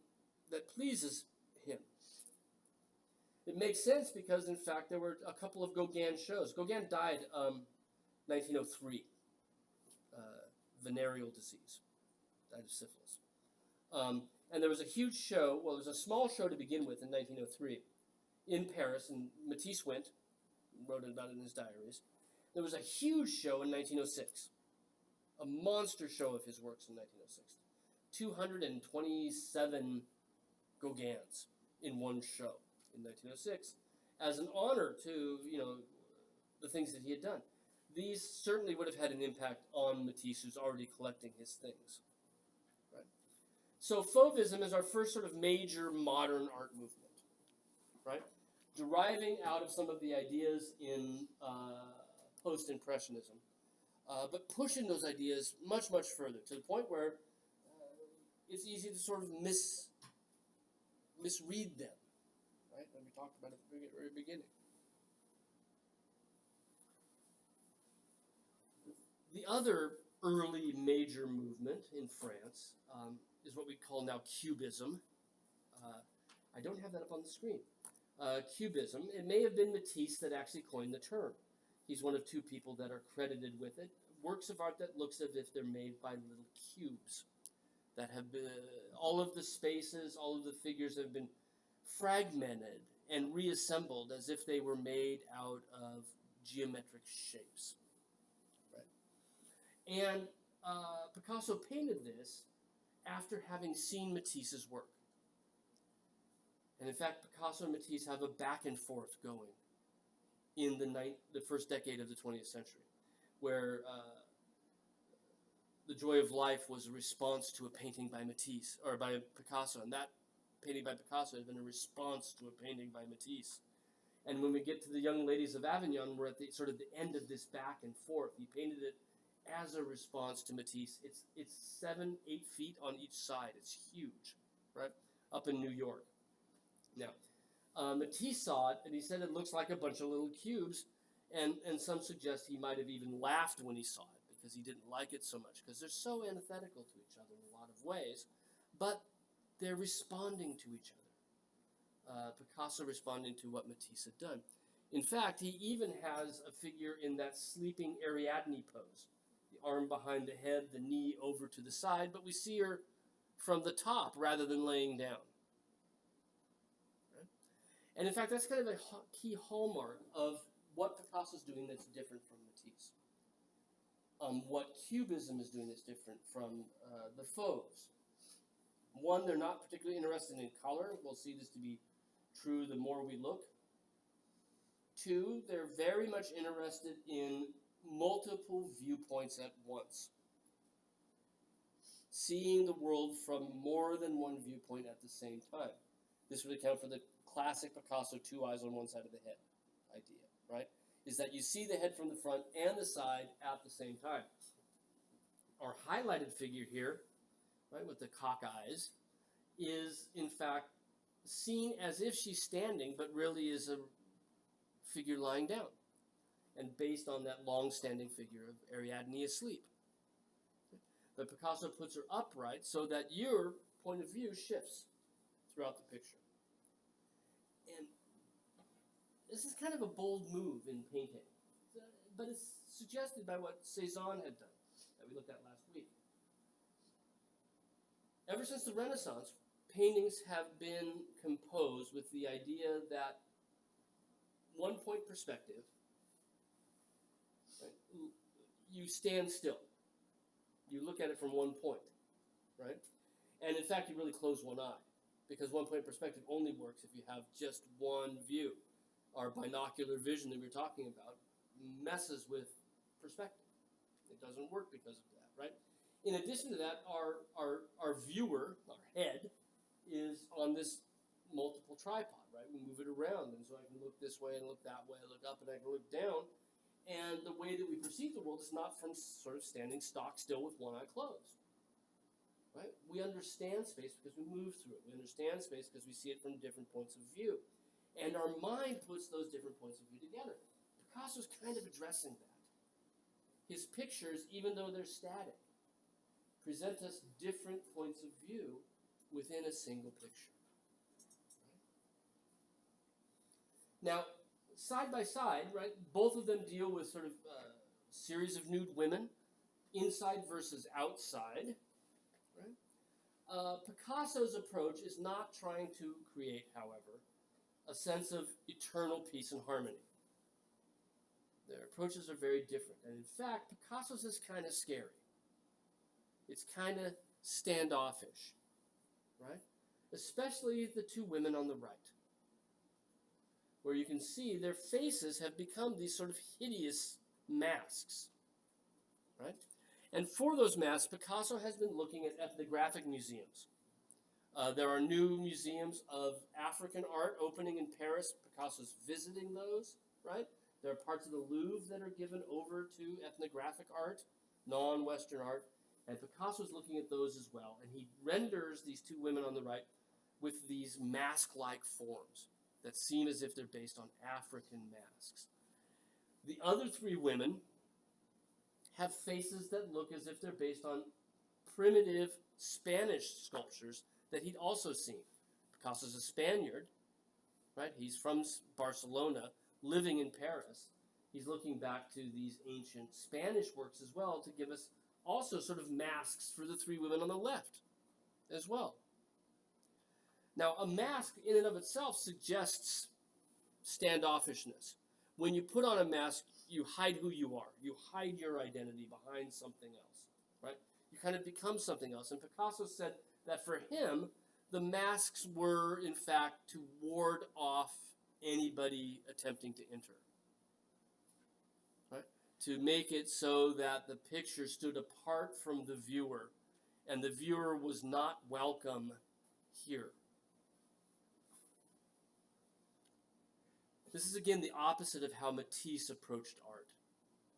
that pleases him. It makes sense because, in fact, there were a couple of Gauguin shows. Gauguin died 1903, venereal disease, died of syphilis. And there was a huge show, well, there was a small show to begin with in 1903 in Paris, and Matisse went, wrote about it in his diaries. There was a huge show in 1906, a monster show of his works in 1906. 227 Gauguins in one show in 1906 as an honor to, the things that he had done. These certainly would have had an impact on Matisse, who's already collecting his things. Right? So Fauvism is our first sort of major modern art movement, right? Deriving out of some of the ideas in post-impressionism, but pushing those ideas much, much further to the point where it's easy to sort of misread them, right? And we talked about it at the very beginning. The other early major movement in France is what we call now Cubism. I don't have that up on the screen. Cubism, it may have been Matisse that actually coined the term. He's one of two people that are credited with it. Works of art that looks as if they're made by little cubes that have been, all of the spaces, all of the figures have been fragmented and reassembled as if they were made out of geometric shapes. Right? And Picasso painted this after having seen Matisse's work. And in fact, Picasso and Matisse have a back and forth going in the first decade of the 20th century, where The Joy of Life was a response to a painting by Matisse, or by Picasso, and that painting by Picasso had been a response to a painting by Matisse. And when we get to The Young Ladies of Avignon, we're at the sort of the end of this back and forth. He painted it as a response to Matisse. It's 7-8 feet on each side. It's huge, right? Up in New York. Now, Matisse saw it, and he said it looks like a bunch of little cubes, and some suggest he might have even laughed when he saw it, because he didn't like it so much, because they're so antithetical to each other in a lot of ways, but they're responding to each other. Picasso responding to what Matisse had done. In fact, he even has a figure in that sleeping Ariadne pose, the arm behind the head, the knee over to the side, but we see her from the top rather than laying down. Right? And in fact, that's kind of a key hallmark of what Picasso's doing that's different from Matisse. What Cubism is doing that's different from the Fauves. One, they're not particularly interested in color. We'll see this to be true the more we look. Two, they're very much interested in multiple viewpoints at once. Seeing the world from more than one viewpoint at the same time. This would account for the classic Picasso 2 eyes on one side of the head idea, right? Is that you see the head from the front and the side at the same time. Our highlighted figure here, right, with the cock eyes, is in fact seen as if she's standing, but really is a figure lying down, and based on that long-standing figure of Ariadne asleep. But Picasso puts her upright so that your point of view shifts throughout the picture. And this is kind of a bold move in painting, but it's suggested by what Cézanne had done, that we looked at last week. Ever since the Renaissance, paintings have been composed with the idea that one-point perspective right? You stand still. You look at it from one point, right? And in fact, you really close one eye, because one-point perspective only works if you have just one view. Our binocular vision that we were talking about messes with perspective. It doesn't work because of that, right? In addition to that, our viewer, our head, is on this multiple tripod, right? We move it around, and so I can look this way and look that way, look up and I can look down. And the way that we perceive the world is not from sort of standing stock still with one eye closed, right? We understand space because we move through it. We understand space because we see it from different points of view. And our mind puts those different points of view together. Picasso's kind of addressing that. His pictures, even though they're static, present us different points of view within a single picture. Now, side by side, right, both of them deal with sort of a series of nude women, inside versus outside. Right? Picasso's approach is not trying to create, however, a sense of eternal peace and harmony. Their approaches are very different. And in fact, Picasso's is kind of scary. It's kind of standoffish, right? Especially the two women on the right, where you can see their faces have become these sort of hideous masks, right? And for those masks, Picasso has been looking at ethnographic museums. There are new museums of African art opening in Paris. Picasso's visiting those, right? There are parts of the Louvre that are given over to ethnographic art, non-Western art, and Picasso's looking at those as well. And he renders these two women on the right with these mask-like forms that seem as if they're based on African masks. The other three women have faces that look as if they're based on primitive Spanish sculptures that he'd also seen. Picasso's a Spaniard, right? He's from Barcelona, living in Paris. He's looking back to these ancient Spanish works as well to give us also sort of masks for the three women on the left as well. Now, a mask in and of itself suggests standoffishness. When you put on a mask, you hide who you are. You hide your identity behind something else, right? You kind of become something else. And Picasso said that for him, the masks were, in fact, to ward off anybody attempting to enter, right? To make it so that the picture stood apart from the viewer, and the viewer was not welcome here. This is, again, the opposite of how Matisse approached art,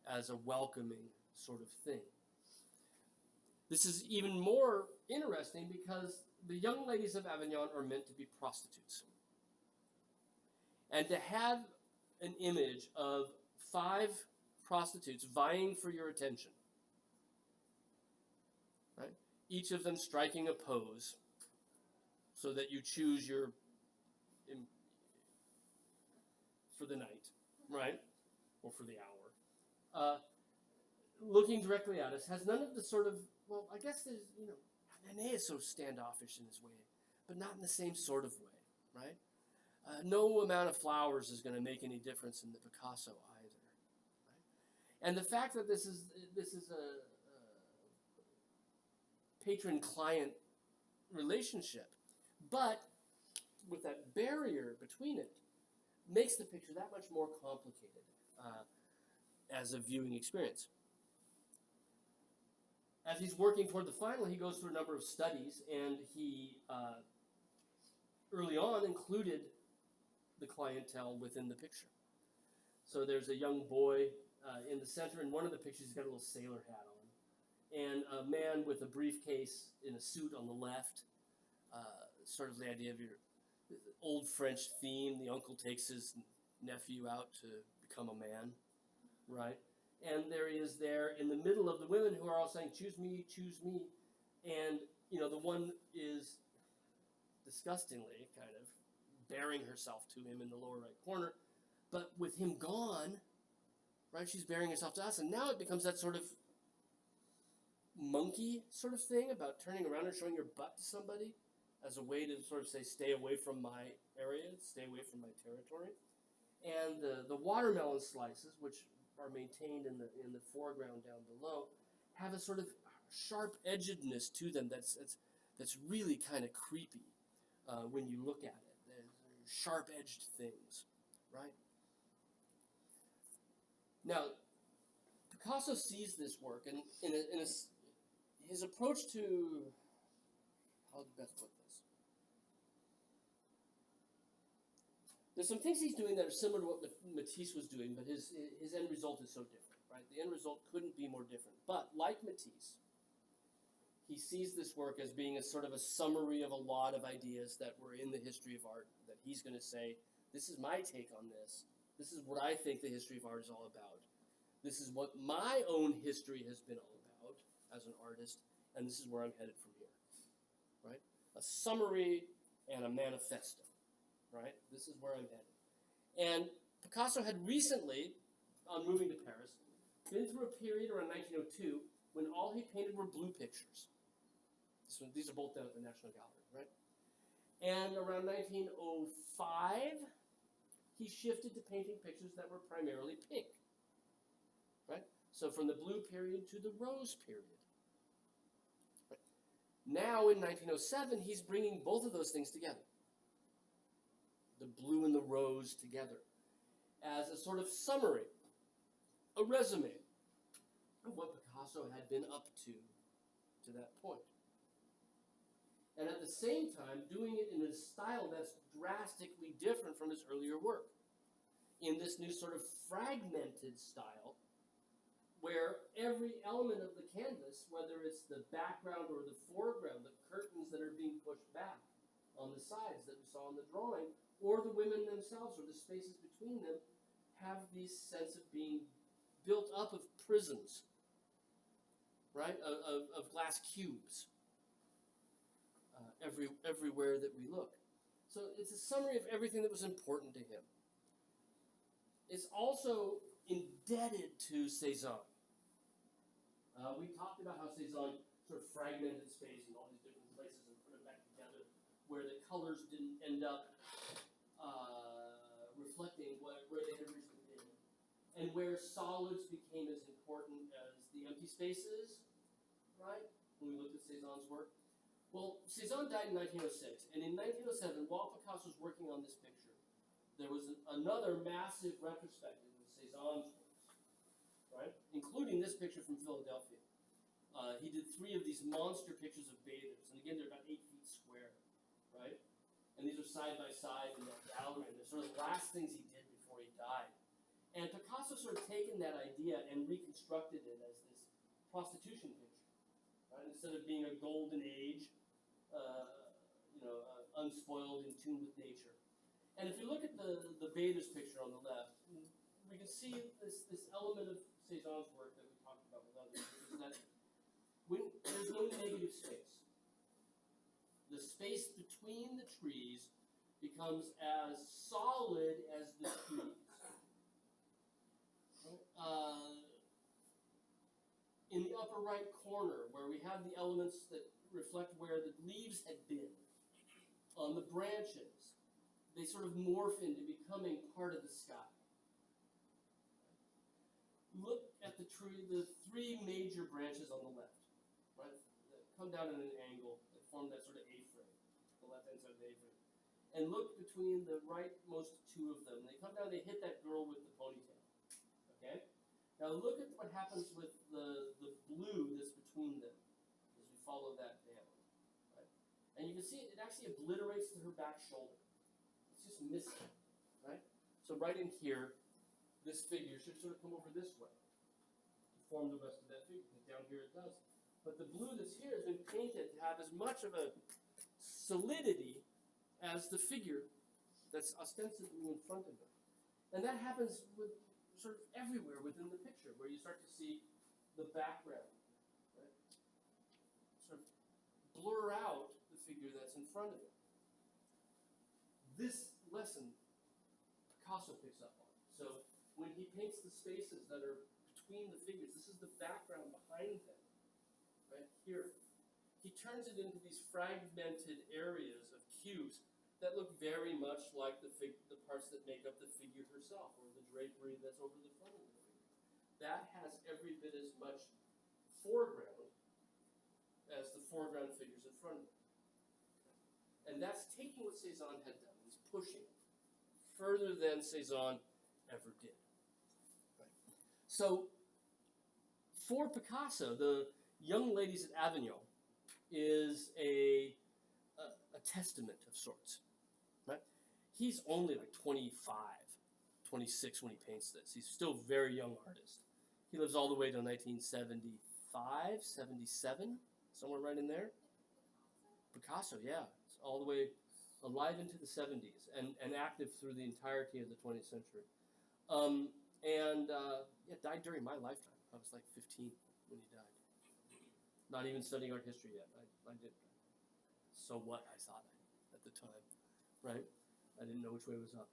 as a welcoming sort of thing. This is even more interesting because the young ladies of Avignon are meant to be prostitutes. And to have an image of 5 prostitutes vying for your attention, right? Each of them striking a pose so that you choose your for the night, right? Or for the hour. Looking directly at us has none of the sort of, well, I guess there's, Manet is so standoffish in his way, but not in the same sort of way, right? No amount of flowers is going to make any difference in the Picasso either, right? And the fact that this is a patron-client relationship, but with that barrier between it, makes the picture that much more complicated as a viewing experience. As he's working toward the final, he goes through a number of studies, and he early on included the clientele within the picture. So there's a young boy in the center. In one of the pictures, he's got a little sailor hat on, and a man with a briefcase in a suit on the left. Sort of the idea of your old French theme. The uncle takes his nephew out to become a man, right? And there he is there in the middle of the women who are all saying, choose me, and, the one is disgustingly kind of bearing herself to him in the lower right corner, but with him gone, right, she's bearing herself to us, and now it becomes that sort of monkey sort of thing about turning around and showing your butt to somebody as a way to sort of say, stay away from my area, stay away from my territory. And the watermelon slices, which are maintained in the foreground down below have a sort of sharp edgedness to them that's really kind of creepy when you look at it. They're sharp edged things, right? Now, Picasso sees this work, and his approach to, how to best put this? There's some things he's doing that are similar to what Matisse was doing, but his end result is so different, right? The end result couldn't be more different. But like Matisse, he sees this work as being a sort of a summary of a lot of ideas that were in the history of art, that he's going to say, this is my take on this. This is what I think the history of art is all about. This is what my own history has been all about as an artist, and this is where I'm headed from here, right? A summary and a manifesto, right? This is where I'm headed. And Picasso had recently, on moving to Paris, been through a period around 1902 when all he painted were blue pictures. So these are both down at the National Gallery, right? And around 1905, he shifted to painting pictures that were primarily pink, right? So from the blue period to the rose period. Right? Now in 1907, he's bringing both of those things together. The blue and the rose together as a sort of summary, a resume of what Picasso had been up to that point. And at the same time, doing it in a style that's drastically different from his earlier work. In this new sort of fragmented style, where every element of the canvas, whether it's the background or the foreground, the curtains that are being pushed back on the sides that we saw in the drawing, or the women themselves, or the spaces between them, have this sense of being built up of prisms, right? Of glass cubes. Everywhere that we look. So it's a summary of everything that was important to him. It's also indebted to Cézanne. We talked about how Cézanne sort of fragmented space in all these different places and put it back together, where the colors didn't end up reflecting where they had originally been, and where solids became as important as the empty spaces, right? When we looked at Cézanne's work. Well, Cézanne died in 1906, and in 1907, while Picasso was working on this picture, there was another massive retrospective of Cézanne's works, right? Including this picture from Philadelphia. He did 3 of these monster pictures of bathers, and again, they're about 8 feet square, right? And these are side by side in that gallery, and they're sort of the last things he did before he died. And Picasso sort of taken that idea and reconstructed it as this prostitution picture, right? Instead of being a golden age, unspoiled, in tune with nature. And if you look at the bathers picture on the left, we can see this element of Cézanne's work that we talked about with others, is that when there's no negative space. The space between the trees becomes as solid as the trees. In the upper right corner, where we have the elements that reflect where the leaves had been, on the branches, they sort of morph into becoming part of the sky. Look at the tree, the 3 major branches on the left, right? That come down at an angle that form that sort of A-frame, the left-hand side of the A-frame. And look between the rightmost 2 of them. They come down, they hit that girl with the ponytail. Okay? Now look at what happens with the blue that's between them as we follow that down. Right? And you can see it actually obliterates to her back shoulder. It's just missing. Right? So right in here, this figure should sort of come over this way to form the rest of that figure, because down here it does. But the blue that's here has been painted to have as much of a solidity as the figure that's ostensibly in front of it. And that happens with sort of everywhere within the picture, where you start to see the background, right? Sort of blur out the figure that's in front of it. This lesson Picasso picks up on. So when he paints the spaces that are between the figures, this is the background behind them, right here. He turns it into these fragmented areas of cubes that look very much like the parts that make up the figure herself, or the drapery that's over the front of the figure. that has every bit as much foreground as the foreground figures in front of it. And that's taking what Cezanne had done, he's pushing it further than Cezanne ever did. Right. So, for Picasso, the Young Ladies at Avignon is a testament of sorts. Right? He's only like 25, 26 when he paints this. He's still a very young artist. He lives all the way to 1975, 77, somewhere right in there. Picasso, yeah. It's all the way alive into the 70s and active through the entirety of the 20th century. Died during my lifetime. I was like 15 when he died. Not even studying art history yet. I did. So what? I saw that at the time, right? I didn't know which way was up.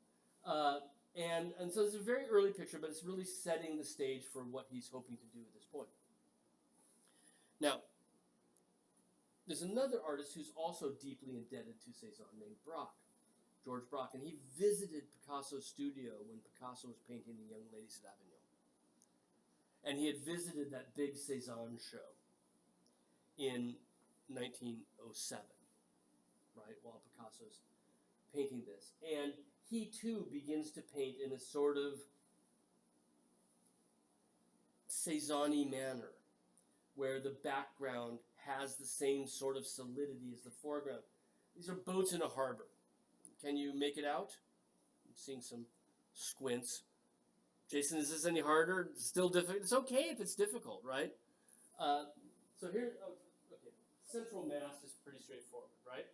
And so it's a very early picture, but it's really setting the stage for what he's hoping to do at this point. Now, there's another artist who's also deeply indebted to Cezanne named Braque, George Braque, and he visited Picasso's studio when Picasso was painting the Young Ladies at Avignon. And he had visited that big Cezanne show in 1907, right, while Picasso's painting this. And he too begins to paint in a sort of Cezanne-y manner, where the background has the same sort of solidity as the foreground. These are boats in a harbor. Can you make it out? I'm seeing some squints. Jason, is this any harder? Still difficult? It's okay if it's difficult, right? So here, okay, central mast is pretty straightforward, right?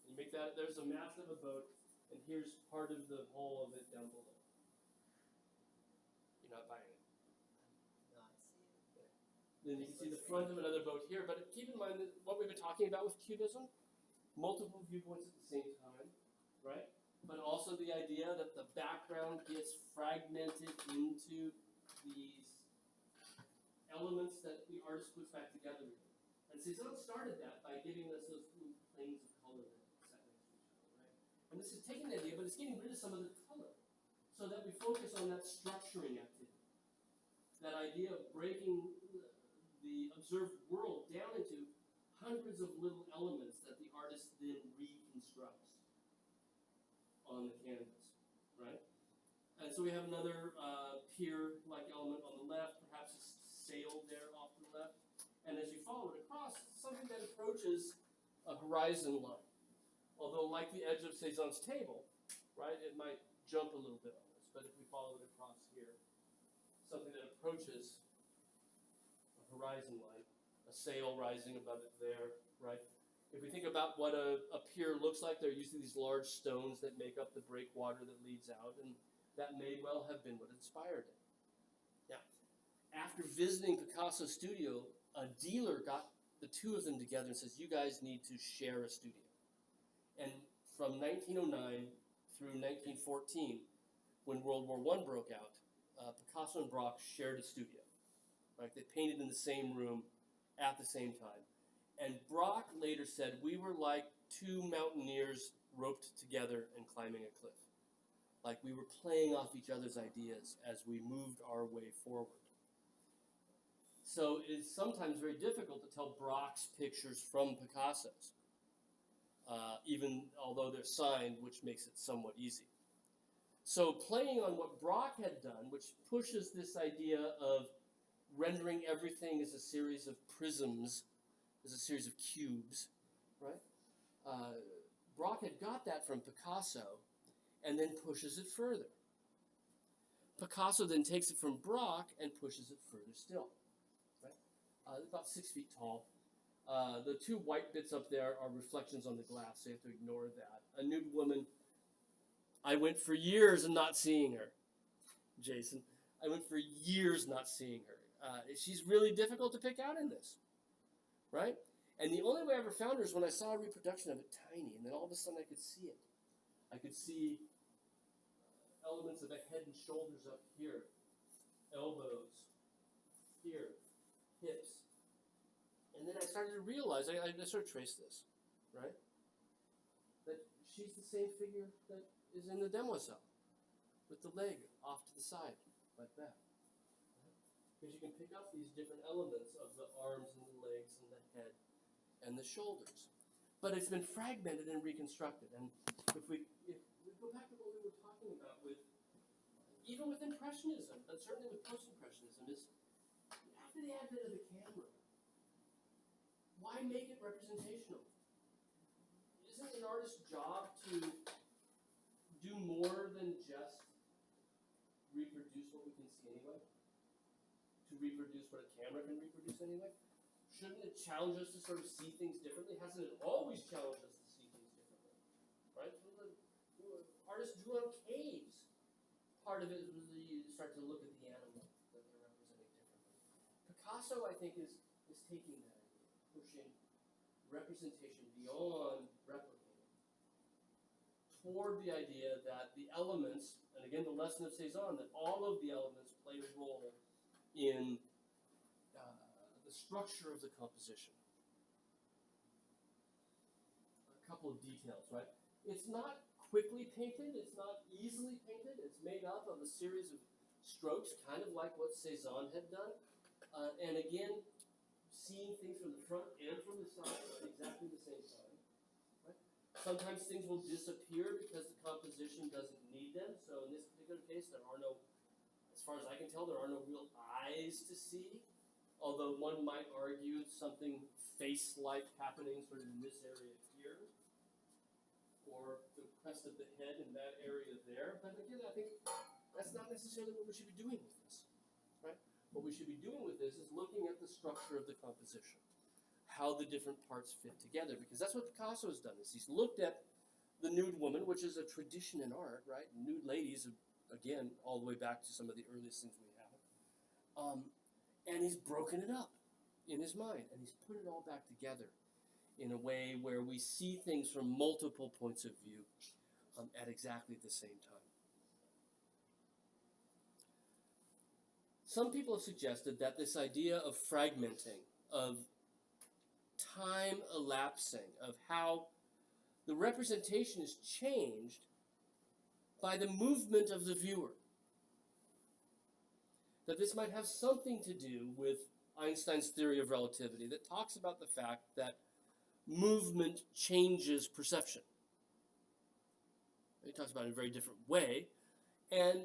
You make that, there's a mast of a boat, and here's part of the hull of it down below. You're not buying it. No, I see it. Then you can see the front of another boat here, but keep in mind that what we've been talking about with Cubism, multiple viewpoints at the same time, right? But also the idea that the background gets fragmented into these elements that the artist puts back together with it. And Cezanne started that by giving us those little planes of color that sat next to each other, right? And this is taking the idea, but it's getting rid of some of the color so that we focus on that structuring activity. That idea of breaking the observed world down into hundreds of little elements that the artist then reconstructs on the canvas, right? And so we have another pier-like element on the left, perhaps a sail there off to the left. And as you follow it across, something that approaches a horizon line. Although, like the edge of Cezanne's table, right, it might jump a little bit on us. But if we follow it across here, something that approaches a horizon line, a sail rising above it there, right? If we think about what a pier looks like, there are usually these large stones that make up the breakwater that leads out, and that may well have been what inspired it. Now, after visiting Picasso's studio, a dealer got the two of them together and says, you guys need to share a studio. And from 1909 through 1914, when World War I broke out, Picasso and Braque shared a studio. Right? They painted in the same room at the same time. And Braque later said, we were like two mountaineers roped together and climbing a cliff. Like we were playing off each other's ideas as we moved our way forward. So it is sometimes very difficult to tell Braque's pictures from Picasso's, even although they're signed, which makes it somewhat easy. So playing on what Braque had done, which pushes this idea of rendering everything as a series of prisms, as a series of cubes, right? Braque had got that from Picasso and then pushes it further. Picasso then takes it from Braque and pushes it further still. Right? About 6 feet tall. The two white bits up there are reflections on the glass, so you have to ignore that. A nude woman. I went for years not seeing her, Jason. I went for years not seeing her. She's really difficult to pick out in this, right? And the only way I ever found her is when I saw a reproduction of it tiny, and then all of a sudden I could see it. I could see elements of a head and shoulders up here, elbows, here, hips. And then I started to realize, I sort of traced this, right? That she's the same figure that is in the Demoiselle, with the leg off to the side, like that. because you can pick up these different elements of the arms and the legs and the head and the shoulders. But it's been fragmented and reconstructed. And if we go back to what we were talking about with, even with Impressionism, but certainly with Post-Impressionism, is after the advent of the camera, why make it representational? Isn't an artist's job to do more than just reproduce what we can see anyway? To reproduce what a camera can reproduce anyway? Shouldn't it challenge us to sort of see things differently? Hasn't it always challenged us to see things differently? Right? Artists drew out caves. Part of it was you start to look at the animal that they're representing differently. Picasso, I think, is taking that idea, pushing representation beyond replicating, toward the idea that the elements, and again the lesson of Cezanne, that all of the elements play a role in the structure of the composition. A couple of details, right? It's not quickly painted, it's not easily painted, it's made up of a series of strokes, kind of like what Cezanne had done. And again, seeing things from the front and from the side at exactly the same time. Right? Sometimes things will disappear because the composition doesn't need them. So in this particular case, there are no, as far as I can tell, there are no real eyes to see. Although one might argue something face-like happening sort of in this area here, or the crest of the head in that area there. But again, I think that's not necessarily what we should be doing with this, right? What we should be doing with this is looking at the structure of the composition, how the different parts fit together, because that's what Picasso has done. Is he's looked at the nude woman, which is a tradition in art, right? Nude ladies, again, all the way back to some of the earliest things we have. And he's broken it up in his mind, and he's put it all back together in a way where we see things from multiple points of view at exactly the same time. Some people have suggested that this idea of fragmenting, of time elapsing, of how the representation is changed by the movement of the viewer, that this might have something to do with Einstein's theory of relativity that talks about the fact that movement changes perception. He talks about it in a very different way, and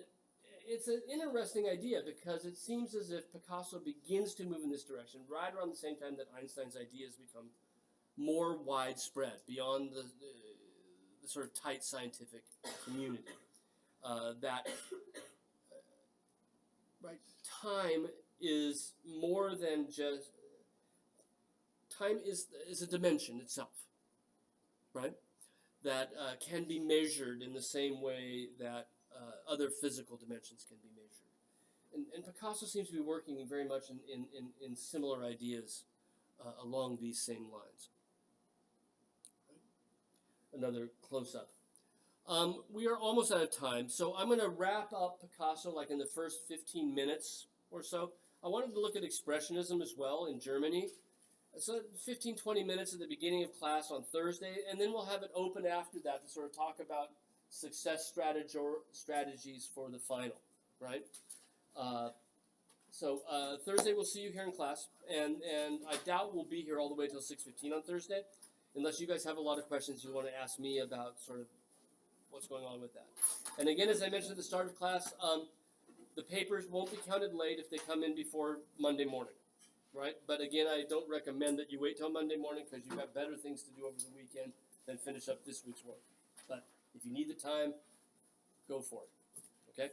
it's an interesting idea because it seems as if Picasso begins to move in this direction right around the same time that Einstein's ideas become more widespread beyond the sort of tight scientific community. Right, time is more than just, time is a dimension itself, right? That can be measured in the same way that other physical dimensions can be measured. And Picasso seems to be working very much in similar ideas along these same lines. Another close-up. We are almost out of time, so I'm going to wrap up Picasso like in the first 15 minutes or so. I wanted to look at Expressionism as well in Germany. So 15, 20 minutes at the beginning of class on Thursday, and then we'll have it open after that to sort of talk about success strategies for the final, right? So Thursday we'll see you here in class, and I doubt we'll be here all the way till 6:15 on Thursday, unless you guys have a lot of questions you want to ask me about sort of what's going on with that. And again, as I mentioned at the start of class, the papers won't be counted late if they come in before Monday morning, right? But again, I don't recommend that you wait till Monday morning because you have better things to do over the weekend than finish up this week's work. But if you need the time, go for it, okay?